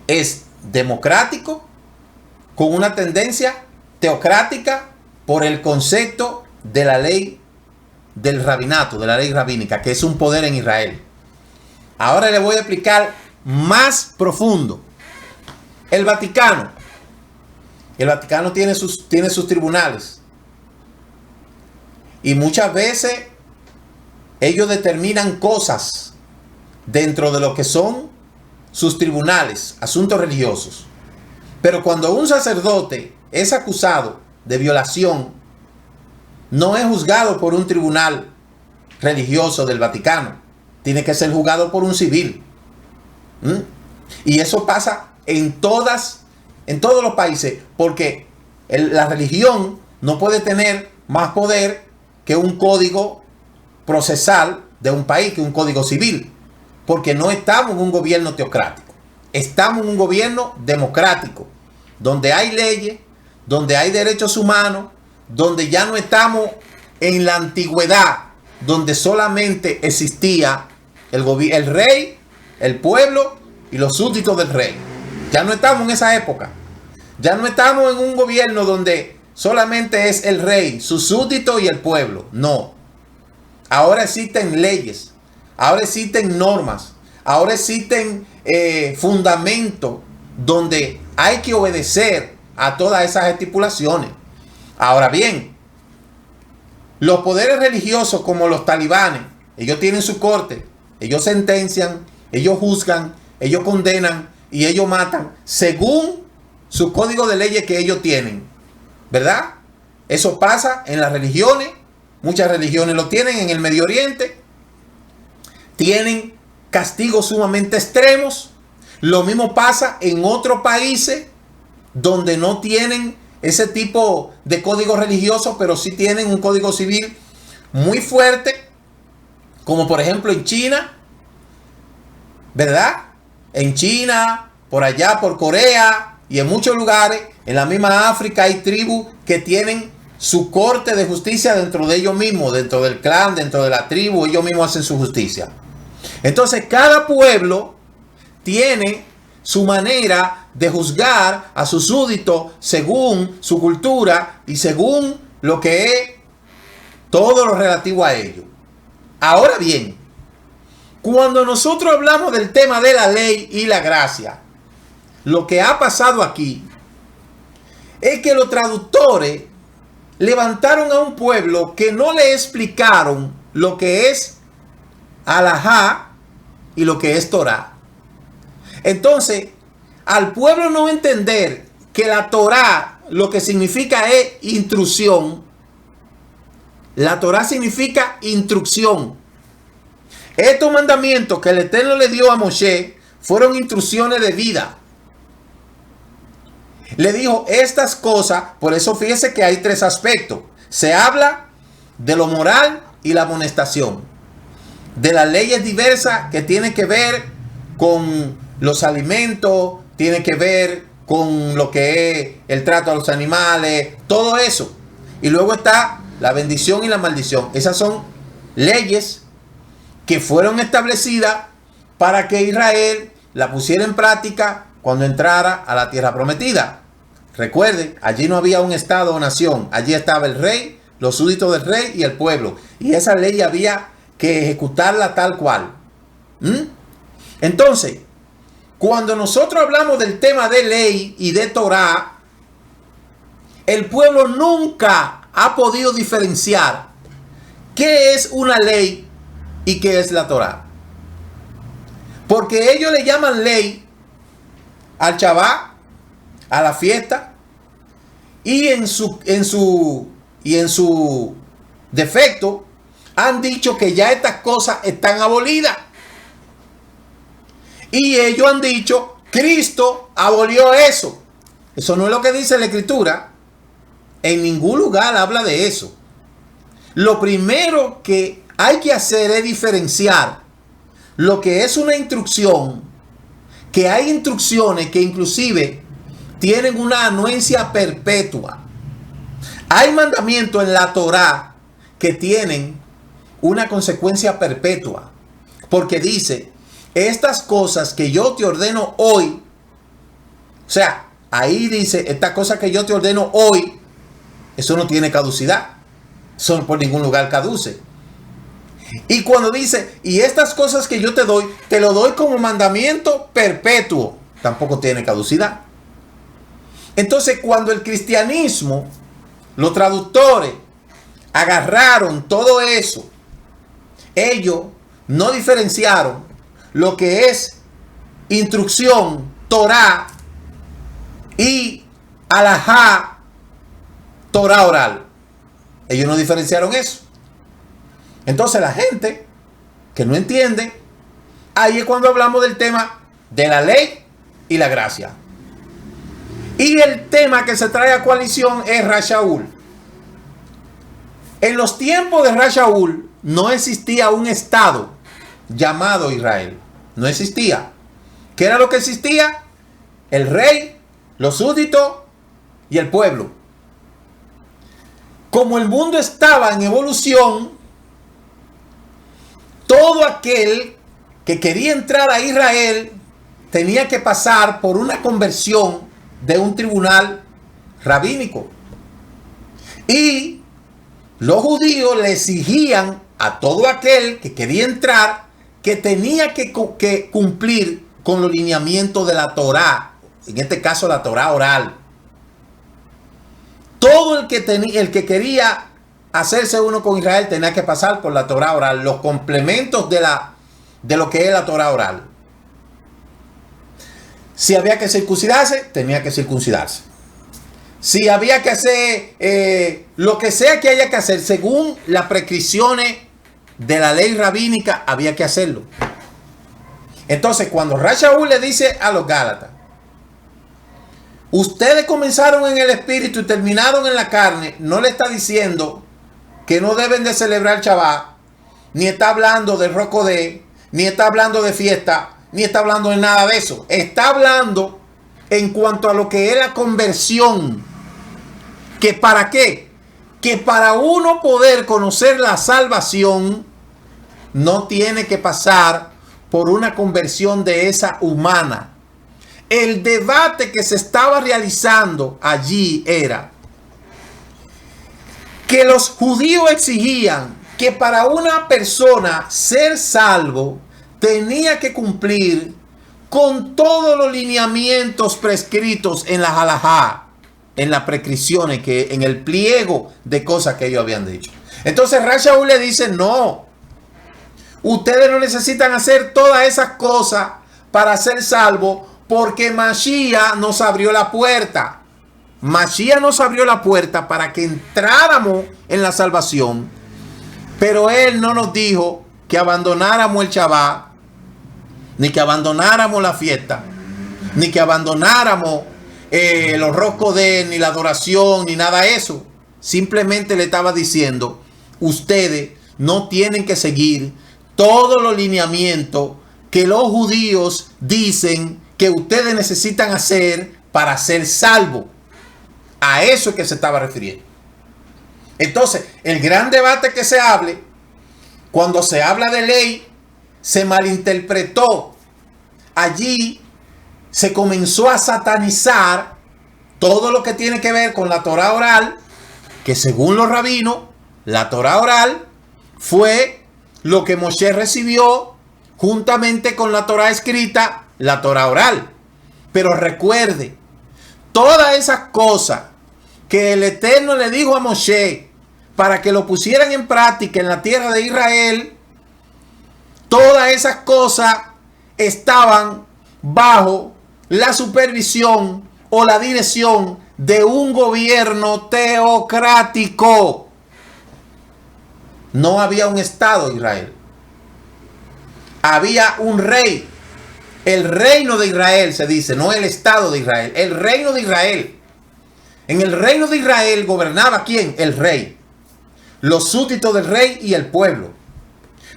es democrático con una tendencia teocrática por el concepto de la ley del rabinato, de la ley rabínica, que es un poder en Israel. Ahora le voy a explicar más profundo. El Vaticano tiene sus tribunales. Y muchas veces ellos determinan cosas dentro de lo que son sus tribunales, asuntos religiosos. Pero cuando un sacerdote es acusado de violación, no es juzgado por un tribunal religioso del Vaticano. Tiene que ser juzgado por un civil. Y eso pasa en todos los países, porque la religión no puede tener más poder que un código procesal de un país, que un código civil, porque no estamos en un gobierno teocrático, estamos en un gobierno democrático, donde hay leyes, donde hay derechos humanos, donde ya no estamos en la antigüedad, donde solamente existía el rey, el pueblo y los súbditos del rey. Ya no estamos en esa época. Ya no estamos en un gobierno donde solamente es el rey, su súbdito y el pueblo. No. Ahora existen leyes. Ahora existen normas. Ahora existen fundamentos donde hay que obedecer a todas esas estipulaciones. Ahora bien, los poderes religiosos como los talibanes, ellos tienen su corte. Ellos sentencian, ellos juzgan, ellos condenan y ellos matan según su código de leyes que ellos tienen, ¿verdad? Eso pasa en las religiones, muchas religiones lo tienen en el Medio Oriente, tienen castigos sumamente extremos. Lo mismo pasa en otros países donde no tienen ese tipo de código religioso, pero sí tienen un código civil muy fuerte, como por ejemplo en China, ¿verdad? En China, por allá, por Corea y en muchos lugares, en la misma África, hay tribus que tienen su corte de justicia dentro de ellos mismos, dentro del clan, dentro de la tribu, ellos mismos hacen su justicia. Entonces, cada pueblo tiene su manera de juzgar a sus súbditos según su cultura y según lo que es todo lo relativo a ello. Ahora bien, cuando nosotros hablamos del tema de la ley y la gracia, lo que ha pasado aquí es que los traductores levantaron a un pueblo que no le explicaron lo que es alajá y lo que es Torá. Entonces, al pueblo no entender que la Torá lo que significa es instrucción. La Torá significa instrucción. Estos mandamientos que el Eterno le dio a Moshe fueron instrucciones de vida. Le dijo estas cosas, por eso fíjese que hay tres aspectos. Se habla de lo moral y la amonestación. de las leyes diversas que tienen que ver con los alimentos, tiene que ver con lo que es el trato a los animales, todo eso. Y luego está la bendición y la maldición. Esas son leyes que fueron establecidas para que Israel la pusiera en práctica cuando entrara a la tierra prometida. Recuerden, allí no había un estado o nación, allí estaba el rey, los súbditos del rey y el pueblo. Y esa ley había que ejecutarla tal cual. Entonces, cuando nosotros hablamos del tema de ley y de Torah, el pueblo nunca ha podido diferenciar qué es una ley y qué es la Torah. Porque ellos le llaman ley al Shabbat, a la fiesta, y en su defecto han dicho que ya estas cosas están abolidas. Y ellos han dicho, Cristo abolió eso. Eso no es lo que dice la Escritura. En ningún lugar habla de eso. Lo primero que hay que hacer es diferenciar lo que es una instrucción, que hay instrucciones que inclusive tienen una anuencia perpetua. Hay mandamientos en la Torá que tienen una consecuencia perpetua, porque dice, estas cosas que yo te ordeno hoy, o sea, ahí dice, estas cosas que yo te ordeno hoy, eso no tiene caducidad, eso por ningún lugar caduce. Y cuando dice, y estas cosas que yo te doy, te lo doy como mandamiento perpetuo, tampoco tiene caducidad. Entonces, cuando el cristianismo, los traductores, agarraron todo eso, ellos no diferenciaron lo que es instrucción, Torah y alajá, Torah oral. Ellos no diferenciaron eso. Entonces la gente que no entiende, ahí es cuando hablamos del tema de la ley y la gracia. Y el tema que se trae a coalición es Rashaúl. En los tiempos de Rashaúl no existía un estado llamado Israel. No existía. ¿Qué era lo que existía? El rey, los súbditos y el pueblo. Como el mundo estaba en evolución, todo aquel que quería entrar a Israel tenía que pasar por una conversión de un tribunal rabínico. Y los judíos le exigían a todo aquel que quería entrar que tenía que cumplir con los lineamientos de la Torá, en este caso la Torá oral. Todo el que quería hacerse uno con Israel tenía que pasar por la Torá oral, los complementos de lo que es la Torá oral. Si había que circuncidarse, tenía que circuncidarse. Si había que hacer lo que sea que haya que hacer, según las prescripciones de la ley rabínica, había que hacerlo. Entonces, cuando Rashaúl le dice a los Gálatas, ustedes comenzaron en el espíritu y terminaron en la carne, no le está diciendo que no deben de celebrar Shabbat, ni está hablando de Rocodé, ni está hablando de fiesta, ni está hablando de nada de eso. Está hablando en cuanto a lo que es la conversión. ¿Que para qué? Que para uno poder conocer la salvación, no tiene que pasar por una conversión de esa humana. El debate que se estaba realizando allí era que los judíos exigían que para una persona ser salvo tenía que cumplir con todos los lineamientos prescritos en la halajá, en las prescripciones, que en el pliego de cosas que ellos habían dicho. Entonces Rashaúl le dice, no, ustedes no necesitan hacer todas esas cosas para ser salvos, porque Mashiach nos abrió la puerta. Mashiach nos abrió la puerta para que entráramos en la salvación, pero él no nos dijo que abandonáramos el Shabbat, ni que abandonáramos la fiesta, ni que abandonáramos los roscodés, ni la adoración, ni nada de eso. Simplemente le estaba diciendo, ustedes no tienen que seguir todos los lineamientos que los judíos dicen que ustedes necesitan hacer para ser salvos. A eso es que se estaba refiriendo. Entonces, el gran debate que se hable, cuando se habla de ley, se malinterpretó. Allí se comenzó a satanizar todo lo que tiene que ver con la Torá oral, que según los rabinos, la Torá oral fue lo que Moshe recibió juntamente con la Torá escrita, la Torá oral. Pero recuerde, todas esas cosas que el Eterno le dijo a Moshe para que lo pusieran en práctica en la tierra de Israel, todas esas cosas estaban bajo la supervisión o la dirección de un gobierno teocrático. No había un Estado de Israel. Había un rey. El reino de Israel se dice, no el Estado de Israel. El reino de Israel. En el reino de Israel gobernaba ¿quién? El rey. Los súbditos del rey y el pueblo.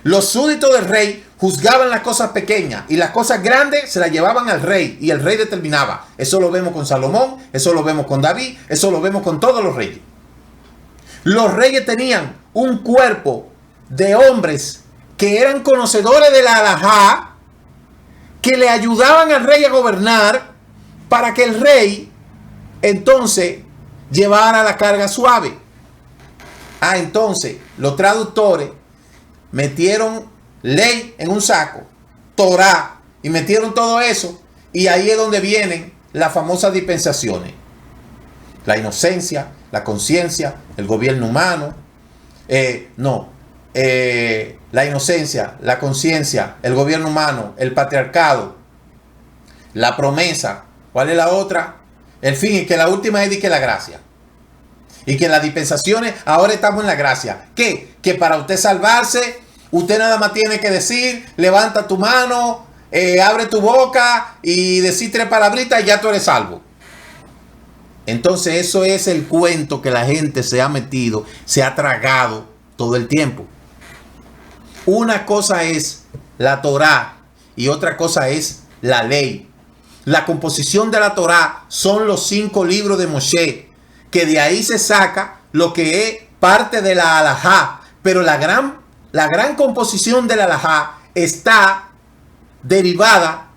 Los súbditos del rey juzgaban las cosas pequeñas y las cosas grandes se las llevaban al rey y el rey determinaba. Eso lo vemos con Salomón, eso lo vemos con David, eso lo vemos con todos los reyes. Los reyes tenían un cuerpo de hombres que eran conocedores de la halajá, que le ayudaban al rey a gobernar para que el rey entonces llevara la carga suave. Entonces los traductores metieron ley en un saco, Torá, y metieron todo eso, y ahí es donde vienen las famosas dispensaciones. La inocencia, la conciencia, el gobierno humano, la inocencia, la conciencia, el gobierno humano, el patriarcado, la promesa. ¿Cuál es la otra? El fin, y que la última es que la gracia. Y que las dispensaciones, ahora estamos en la gracia. ¿Qué? Que para usted salvarse, usted nada más tiene que decir, levanta tu mano, abre tu boca y decir 3 palabritas y ya tú eres salvo. Entonces eso es el cuento que la gente se ha metido, se ha tragado todo el tiempo. Una cosa es la Torá y otra cosa es la ley. La composición de la Torá son los 5 libros de Moshe, que de ahí se saca lo que es parte de la halajá. Pero la gran composición de la halajá está derivada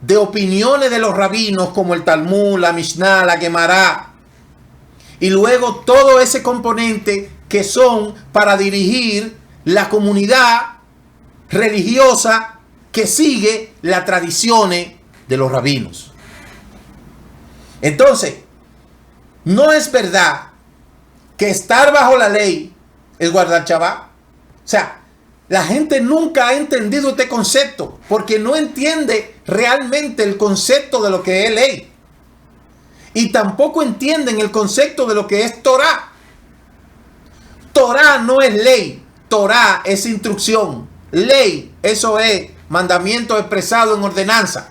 de opiniones de los rabinos como el Talmud, la Mishnah, la Gemara. Y luego todo ese componente que son para dirigir la comunidad religiosa que sigue las tradiciones de los rabinos. Entonces, no es verdad que estar bajo la ley es guardar Shabbat. O sea, la gente nunca ha entendido este concepto porque no entiende realmente el concepto de lo que es ley. Y tampoco entienden el concepto de lo que es Torá. Torá no es ley. Torá es instrucción. Ley, eso es mandamiento expresado en ordenanza.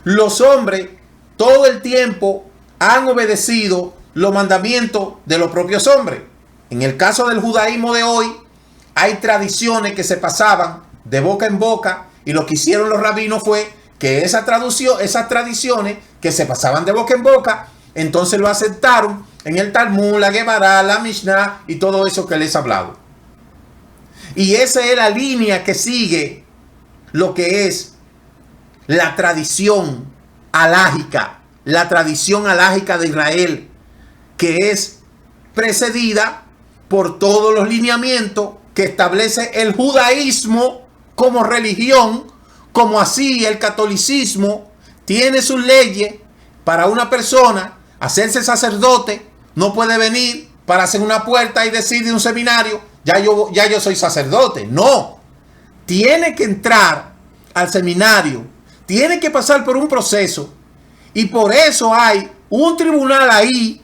Los hombres todo el tiempo han obedecido los mandamientos de los propios hombres. En el caso del judaísmo de hoy, hay tradiciones que se pasaban de boca en boca y lo que hicieron los rabinos fue que esas tradiciones que se pasaban de boca en boca, entonces lo aceptaron en el Talmud, la Gemara, la Mishnah y todo eso que les he hablado. Y esa es la línea que sigue lo que es la tradición halágica, la tradición halágica de Israel, que es precedida por todos los lineamientos que establece el judaísmo como religión, como así el catolicismo tiene sus leyes. Para una persona hacerse sacerdote no puede venir para hacer una puerta y decir de un seminario, ya yo soy sacerdote. No, tiene que entrar al seminario, tiene que pasar por un proceso y por eso hay un tribunal ahí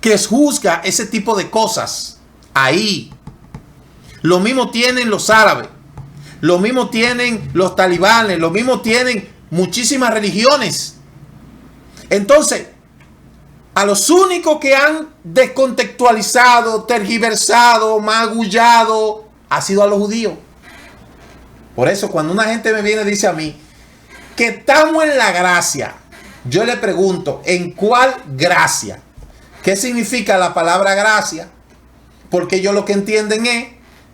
que juzga ese tipo de cosas. Ahí. Lo mismo tienen los árabes, lo mismo tienen los talibanes, lo mismo tienen muchísimas religiones. Entonces, a los únicos que han descontextualizado, tergiversado, magullado, ha sido a los judíos. Por eso cuando una gente me viene y dice a mí que estamos en la gracia, yo le pregunto, ¿en cuál gracia? ¿Qué significa la palabra gracia? Porque ellos lo que entienden es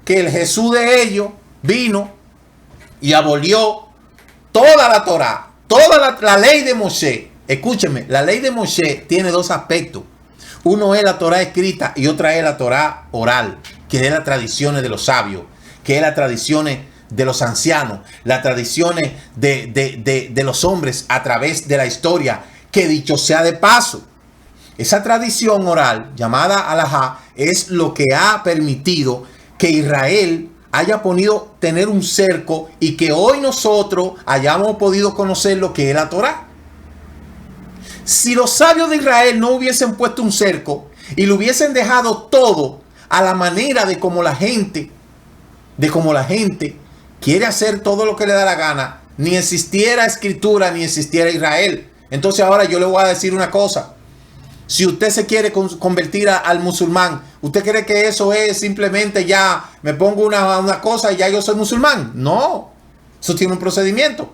que el Jesús de ellos vino y abolió toda la Torá, toda la ley de Moshe. Escúcheme, la ley de Moshe tiene dos aspectos. Uno es la Torá escrita y otra es la Torá oral, que es las tradiciones de los sabios, que es las tradiciones de los ancianos, las tradiciones de los hombres a través de la historia, que dicho sea de paso, esa tradición oral llamada alajá es lo que ha permitido que Israel haya podido tener un cerco y que hoy nosotros hayamos podido conocer lo que es la Torá. Si los sabios de Israel no hubiesen puesto un cerco y lo hubiesen dejado todo a la manera de como la gente quiere hacer todo lo que le da la gana, ni existiera escritura, ni existiera Israel. Entonces ahora yo le voy a decir una cosa. Si usted se quiere convertir al musulmán, ¿usted cree que eso es simplemente ya me pongo una cosa y ya yo soy musulmán? No, eso tiene un procedimiento.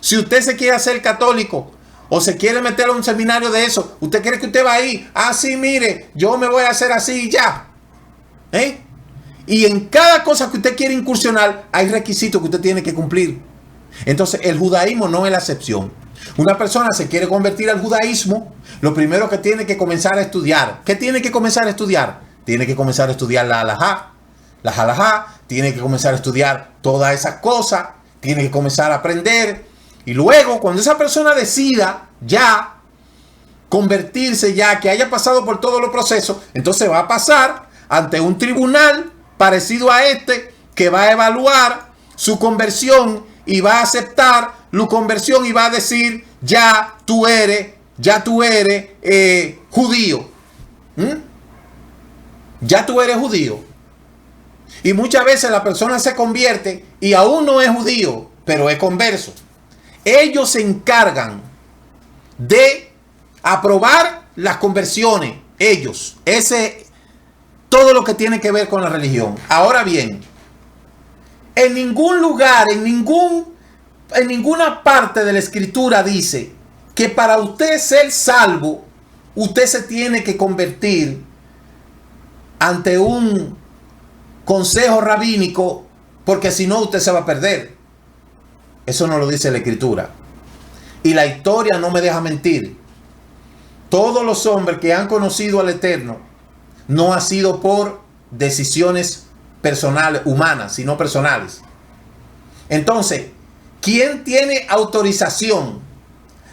Si usted se quiere hacer católico o se quiere meter a un seminario de eso, ¿usted cree que usted va ahí? Ah, sí, mire, yo me voy a hacer así y ya. Y en cada cosa que usted quiere incursionar hay requisitos que usted tiene que cumplir. Entonces el judaísmo no es la excepción. Una persona se quiere convertir al judaísmo, lo primero que tiene que comenzar a estudiar. ¿Qué tiene que comenzar a estudiar? Tiene que comenzar a estudiar la halajá, tiene que comenzar a estudiar todas esas cosas, tiene que comenzar a aprender. Y luego, cuando esa persona decida ya convertirse, ya que haya pasado por todos los procesos, entonces va a pasar ante un tribunal parecido a este, que va a evaluar su conversión y va a aceptar la conversión y va a decir, ya tú eres judío. Ya tú eres judío. Y muchas veces la persona se convierte y aún no es judío, pero es converso. Ellos se encargan de aprobar las conversiones. Ellos. Todo lo que tiene que ver con la religión. Ahora bien, en ningún lugar, en ninguna parte de la escritura dice que para usted ser salvo, usted se tiene que convertir ante un consejo rabínico, porque si no usted se va a perder. Eso no lo dice la escritura. Y la historia no me deja mentir. Todos los hombres que han conocido al Eterno no ha sido por decisiones personales, humanas, sino personales. Entonces, ¿quién tiene autorización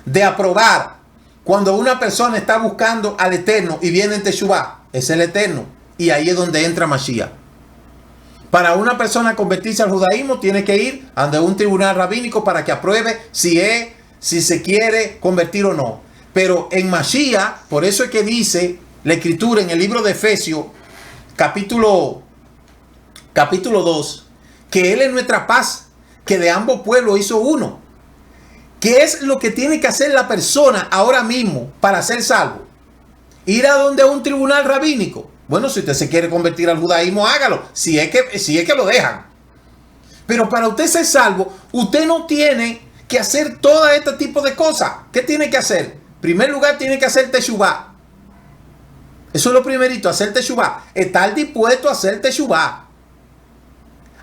de aprobar cuando una persona está buscando al Eterno y viene en Teshuvá? Es el Eterno. Y ahí es donde entra Mashiach. Para una persona convertirse al judaísmo tiene que ir ante un tribunal rabínico para que apruebe si se quiere convertir o no. Pero en Mashiach, por eso es que dice la escritura en el libro de Efesios, capítulo 2, que Él es nuestra paz, que de ambos pueblos hizo uno. ¿Qué es lo que tiene que hacer la persona ahora mismo para ser salvo? Ir a donde un tribunal rabínico. Bueno, si usted se quiere convertir al judaísmo, hágalo, si es que lo dejan. Pero para usted ser salvo, usted no tiene que hacer todo este tipo de cosas. ¿Qué tiene que hacer? En primer lugar, tiene que hacer teshuvá. Eso es lo primerito, hacer teshuvá. Estar dispuesto a hacer teshuvá.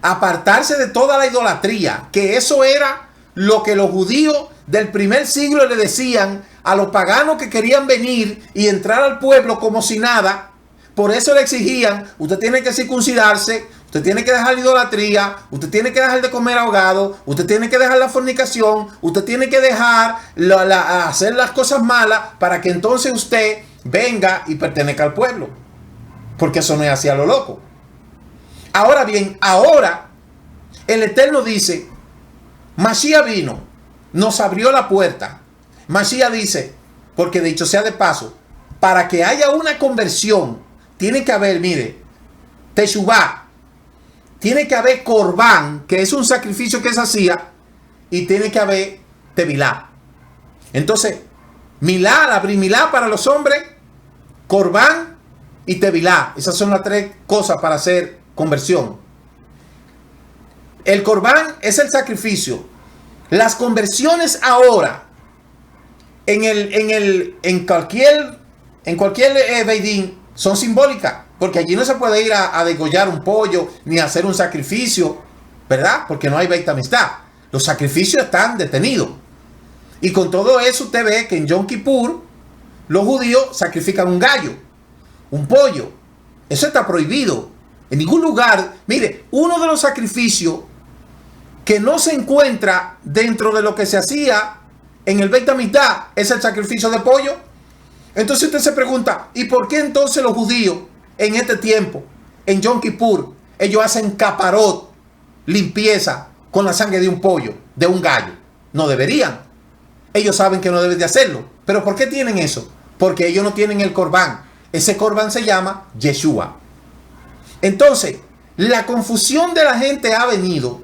Apartarse de toda la idolatría, que eso era lo que los judíos del primer siglo le decían a los paganos que querían venir y entrar al pueblo como si nada. Por eso le exigían, usted tiene que circuncidarse, usted tiene que dejar la idolatría, usted tiene que dejar de comer ahogado, usted tiene que dejar la fornicación, usted tiene que dejar hacer las cosas malas para que entonces usted venga y pertenezca al pueblo. Porque eso no es así a lo loco. Ahora bien, ahora el Eterno dice, Mashiach vino, nos abrió la puerta. Mashiach dice, porque dicho sea de paso, para que haya una conversión, tiene que haber, mire, teshuvá, tiene que haber corbán, que es un sacrificio que se hacía, y tiene que haber tevilá. Entonces, milá, la brimilá para los hombres, corbán y tevilá. Esas son las tres cosas para hacer conversión. El corbán es el sacrificio. Las conversiones ahora en cualquier Beidín son simbólicas, porque allí no se puede ir a degollar un pollo ni a hacer un sacrificio, ¿verdad? Porque no hay Beit Amistad. Los sacrificios están detenidos. Y con todo eso usted ve que en Yom Kippur los judíos sacrifican un gallo, un pollo. Eso está prohibido. En ningún lugar. Mire, uno de los sacrificios que no se encuentra dentro de lo que se hacía en el Beit Hamikdash es el sacrificio de pollo. Entonces usted se pregunta, ¿y por qué entonces los judíos en este tiempo, en Yom Kippur, ellos hacen caparot, limpieza con la sangre de un pollo, de un gallo? No deberían. Ellos saben que no deben de hacerlo. ¿Pero por qué tienen eso? Porque ellos no tienen el corbán. Ese corbán se llama Yeshua. Entonces, la confusión de la gente ha venido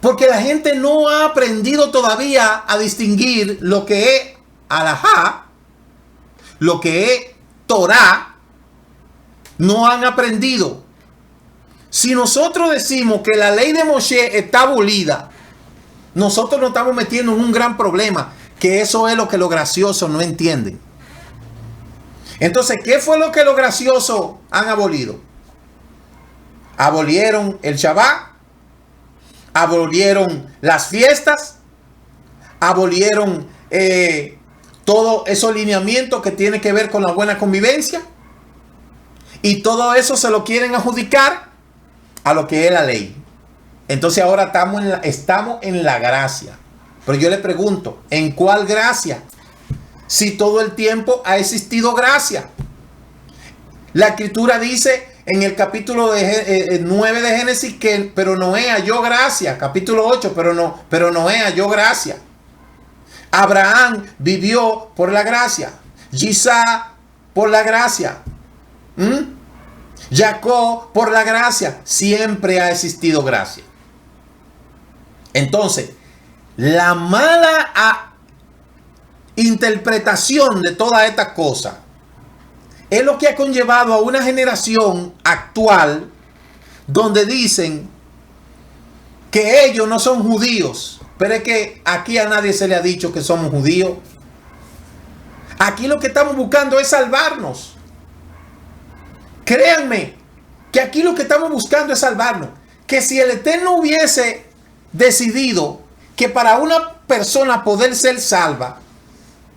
porque la gente no ha aprendido todavía a distinguir lo que es alajá, lo que es Torah. No han aprendido. Si nosotros decimos que la ley de Moshe está abolida, nosotros nos estamos metiendo en un gran problema, que eso es lo que los graciosos no entienden. Entonces, ¿qué fue lo que los graciosos han abolido? Abolieron el Shabbat, abolieron las fiestas, abolieron todo esos lineamientos que tienen que ver con la buena convivencia, y todo eso se lo quieren adjudicar a lo que es la ley. Entonces ahora estamos en la gracia. Pero yo le pregunto, ¿en cuál gracia? Si todo el tiempo ha existido gracia. La escritura dice en el capítulo 9 de Génesis que pero Noé halló gracia. Capítulo 8, pero Noé halló gracia. Abraham vivió por la gracia. Isaac por la gracia. Jacob por la gracia. Siempre ha existido gracia. Entonces, la mala interpretación de toda esta cosa es lo que ha conllevado a una generación actual donde dicen que ellos no son judíos. Pero es que aquí a nadie se le ha dicho que somos judíos. Aquí lo que estamos buscando es salvarnos. Créanme que aquí lo que estamos buscando es salvarnos. Que si el Eterno hubiese decidido que para una persona poder ser salva,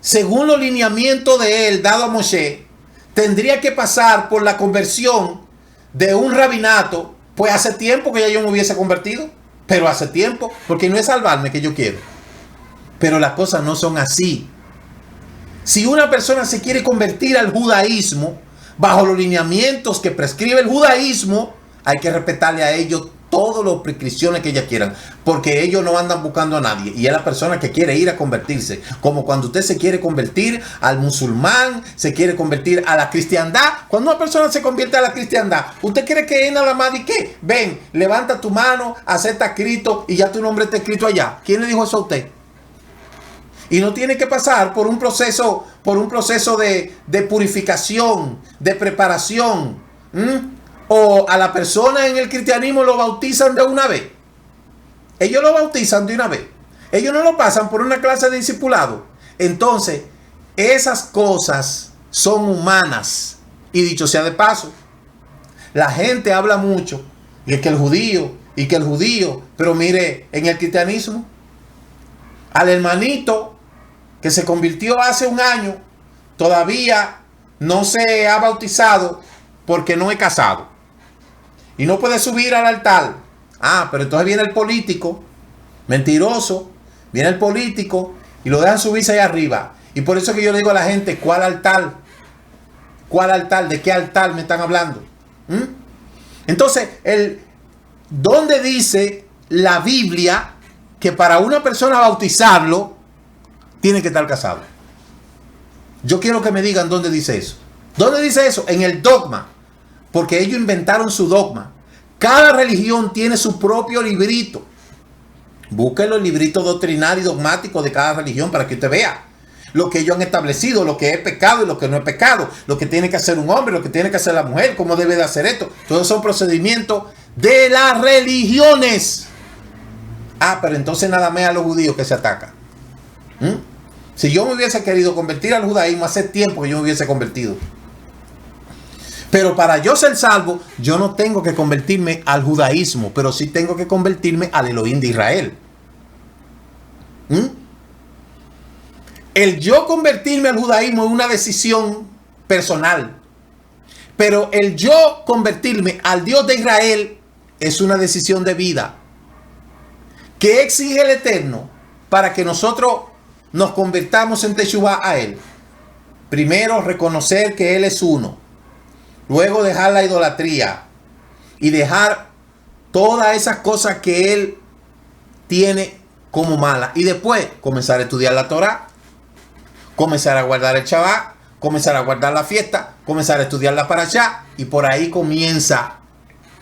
según los lineamientos de él dado a Moshe, tendría que pasar por la conversión de un rabinato, pues hace tiempo que ya yo me hubiese convertido. Pero hace tiempo, porque no es salvarme que yo quiero. Pero las cosas no son así. Si una persona se quiere convertir al judaísmo, bajo los lineamientos que prescribe el judaísmo, hay que respetarle a ellos todas las prescripciones que ellas quieran, porque ellos no andan buscando a nadie, y es la persona que quiere ir a convertirse, como cuando usted se quiere convertir al musulmán, se quiere convertir a la cristiandad. Cuando una persona se convierte a la cristiandad, usted cree que es nada más de qué, ven, levanta tu mano, acepta Cristo y ya tu nombre está escrito allá. ¿Quién le dijo eso a usted? Y no tiene que pasar por un proceso de purificación, de preparación. O a la persona en el cristianismo lo bautizan de una vez. Ellos lo bautizan de una vez. Ellos no lo pasan por una clase de discipulado. Entonces, esas cosas son humanas. Y dicho sea de paso, la gente habla mucho. Y es que el judío, pero mire, en el cristianismo, al hermanito que se convirtió hace un año, todavía no se ha bautizado porque no es casado. Y no puede subir al altar. Pero entonces viene el político, mentiroso, viene el político y lo dejan subirse ahí arriba. Y por eso que yo le digo a la gente, ¿cuál altar? ¿Cuál altar? ¿De qué altar me están hablando? Entonces, ¿dónde dice la Biblia que para una persona bautizarlo tiene que estar casado? Yo quiero que me digan dónde dice eso. ¿Dónde dice eso? En el dogma. Porque ellos inventaron su dogma. Cada religión tiene su propio librito. Busquen los libritos doctrinarios y dogmáticos de cada religión para que usted vea lo que ellos han establecido, lo que es pecado y lo que no es pecado, lo que tiene que hacer un hombre, lo que tiene que hacer la mujer, cómo debe de hacer esto. Todos son procedimientos de las religiones. Ah, pero entonces nada más a los judíos que se atacan. Si yo me hubiese querido convertir al judaísmo, hace tiempo que yo me hubiese convertido. Pero para yo ser salvo, yo no tengo que convertirme al judaísmo, pero sí tengo que convertirme al Elohim de Israel. El yo convertirme al judaísmo es una decisión personal. Pero el yo convertirme al Dios de Israel es una decisión de vida. ¿Qué exige el Eterno para que nosotros nos convertamos en Teshuvá a Él? Primero, reconocer que Él es uno. Luego, dejar la idolatría y dejar todas esas cosas que Él tiene como malas. Y después, comenzar a estudiar la Torah, comenzar a guardar el Shabbat, comenzar a guardar la fiesta, comenzar a estudiar la Parashá. Y por ahí comienza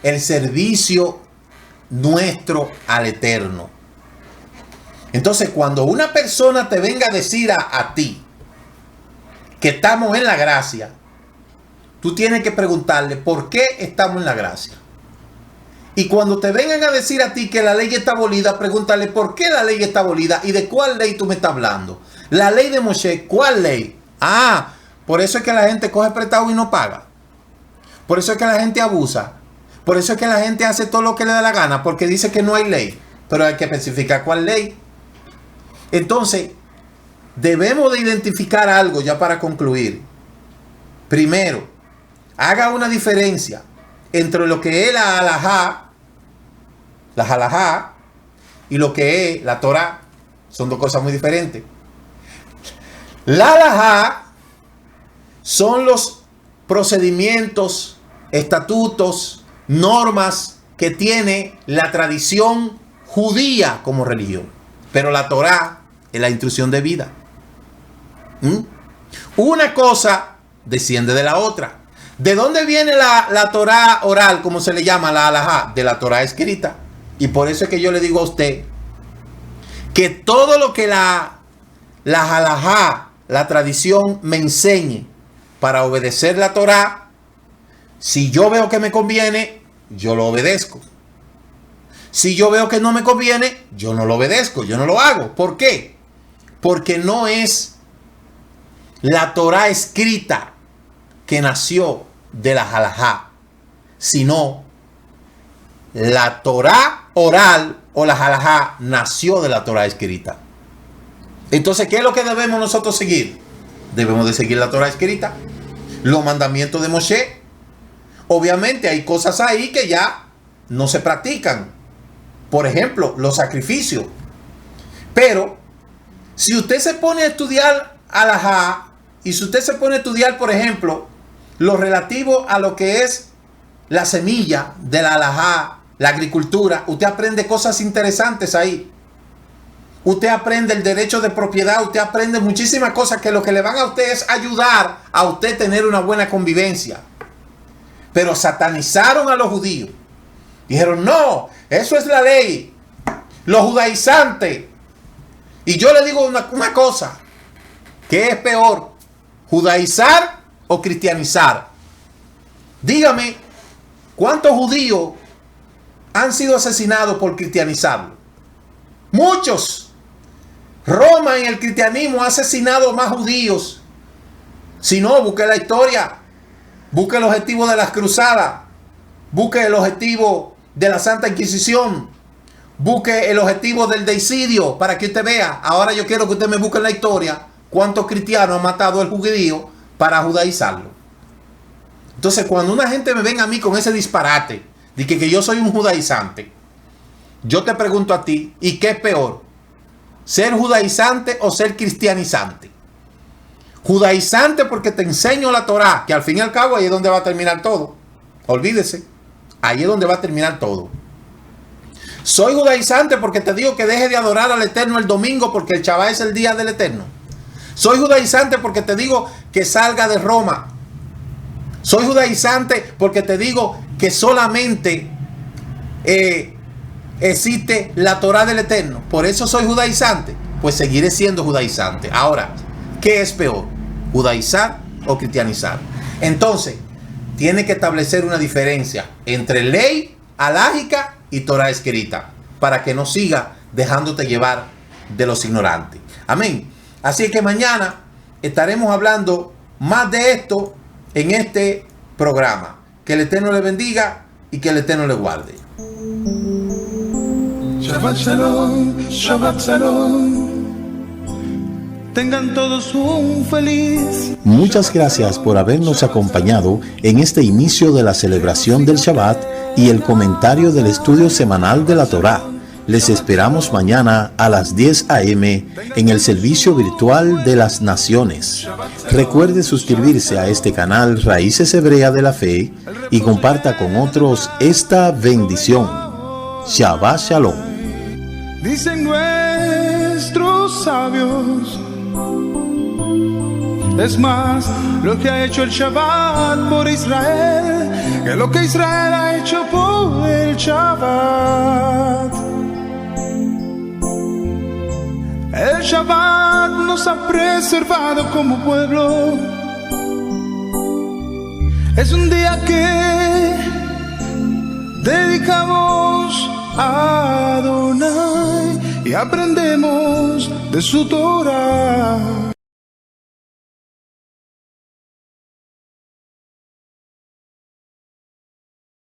el servicio nuestro al Eterno. Entonces, cuando una persona te venga a decir a ti que estamos en la gracia, tú tienes que preguntarle por qué estamos en la gracia. Y cuando te vengan a decir a ti que la ley está abolida, pregúntale por qué la ley está abolida y de cuál ley tú me estás hablando. La ley de Moshe, ¿cuál ley? Ah, por eso es que la gente coge prestado y no paga. Por eso es que la gente abusa. Por eso es que la gente hace todo lo que le da la gana, porque dice que no hay ley. Pero hay que especificar cuál ley. Entonces, debemos de identificar algo ya para concluir. Primero, haga una diferencia entre lo que es la halajá, y lo que es la Torah. Son dos cosas muy diferentes. La halajá son los procedimientos, estatutos, normas que tiene la tradición judía como religión. Pero la Torah es la instrucción de vida. Una cosa desciende de la otra. ¿De dónde viene la Torah oral, como se le llama, la halajá? De la Torah escrita. Y por eso es que yo le digo a usted que todo lo que la halajá, la tradición, me enseñe para obedecer la Torah, si yo veo que me conviene, yo lo obedezco. Si yo veo que no me conviene, yo no lo obedezco, yo no lo hago. ¿Por qué? Porque no es la Torah escrita que nació de la halajá, sino la Torah oral o la halajá nació de la Torah escrita. Entonces, ¿qué es lo que debemos nosotros seguir? Debemos de seguir la Torah escrita, los mandamientos de Moshe. Obviamente hay cosas ahí que ya no se practican. Por ejemplo, los sacrificios. Pero si usted se pone a estudiar halajá, y si usted se pone a estudiar, por ejemplo, lo relativo a lo que es la semilla de la halajá, la agricultura, usted aprende cosas interesantes ahí. Usted aprende el derecho de propiedad, usted aprende muchísimas cosas que lo que le van a usted es ayudar a usted tener una buena convivencia. Pero satanizaron a los judíos. Dijeron, no, eso es la ley. Los judaizantes. Y yo le digo una cosa. ¿Qué es peor? ¿Judaizar o cristianizar? Dígame, ¿cuántos judíos han sido asesinados por cristianizarlo? Muchos. Roma en el cristianismo ha asesinado más judíos. Si no, busque la historia. Busque el objetivo de las cruzadas. Busque el objetivo de la Santa Inquisición. Busque el objetivo del deicidio para que usted vea. Ahora yo quiero que usted me busque en la historia cuántos cristianos ha matado el judío para judaizarlo. Entonces, cuando una gente me venga a mí con ese disparate de que yo soy un judaizante, yo te pregunto a ti, ¿y qué es peor? ¿Ser judaizante o ser cristianizante? Judaizante porque te enseño la Torah, que al fin y al cabo ahí es donde va a terminar todo. Olvídese, ahí es donde va a terminar todo. Soy judaizante porque te digo que deje de adorar al Eterno el domingo porque el Shabbat es el día del Eterno. Soy judaizante porque te digo que salga de Roma. Soy judaizante porque te digo que solamente existe la Torah del Eterno. Por eso soy judaizante. Pues seguiré siendo judaizante. Ahora, ¿qué es peor? ¿Judaizar o cristianizar? Entonces, tiene que establecer una diferencia entre ley alágica y Torah escrita, para que no siga dejándote llevar de los ignorantes. Amén. Así que mañana estaremos hablando más de esto en este programa. Que el Eterno le bendiga y que el Eterno le guarde. Shabbat Shalom, Shabbat Shalom. Tengan todos un feliz. Muchas gracias por habernos acompañado en este inicio de la celebración del Shabbat y el comentario del estudio semanal de la Torá. Les esperamos mañana a las 10 a.m. en el servicio virtual de las naciones. Recuerde suscribirse a este canal Raíces Hebrea de la Fe y comparta con otros esta bendición. Shabbat Shalom. Dicen nuestros sabios, es más lo que ha hecho el Shabbat por Israel que lo que Israel ha hecho por el Shabbat. El Shabbat nos ha preservado como pueblo. Es un día que dedicamos a Adonai y aprendemos de su Torah.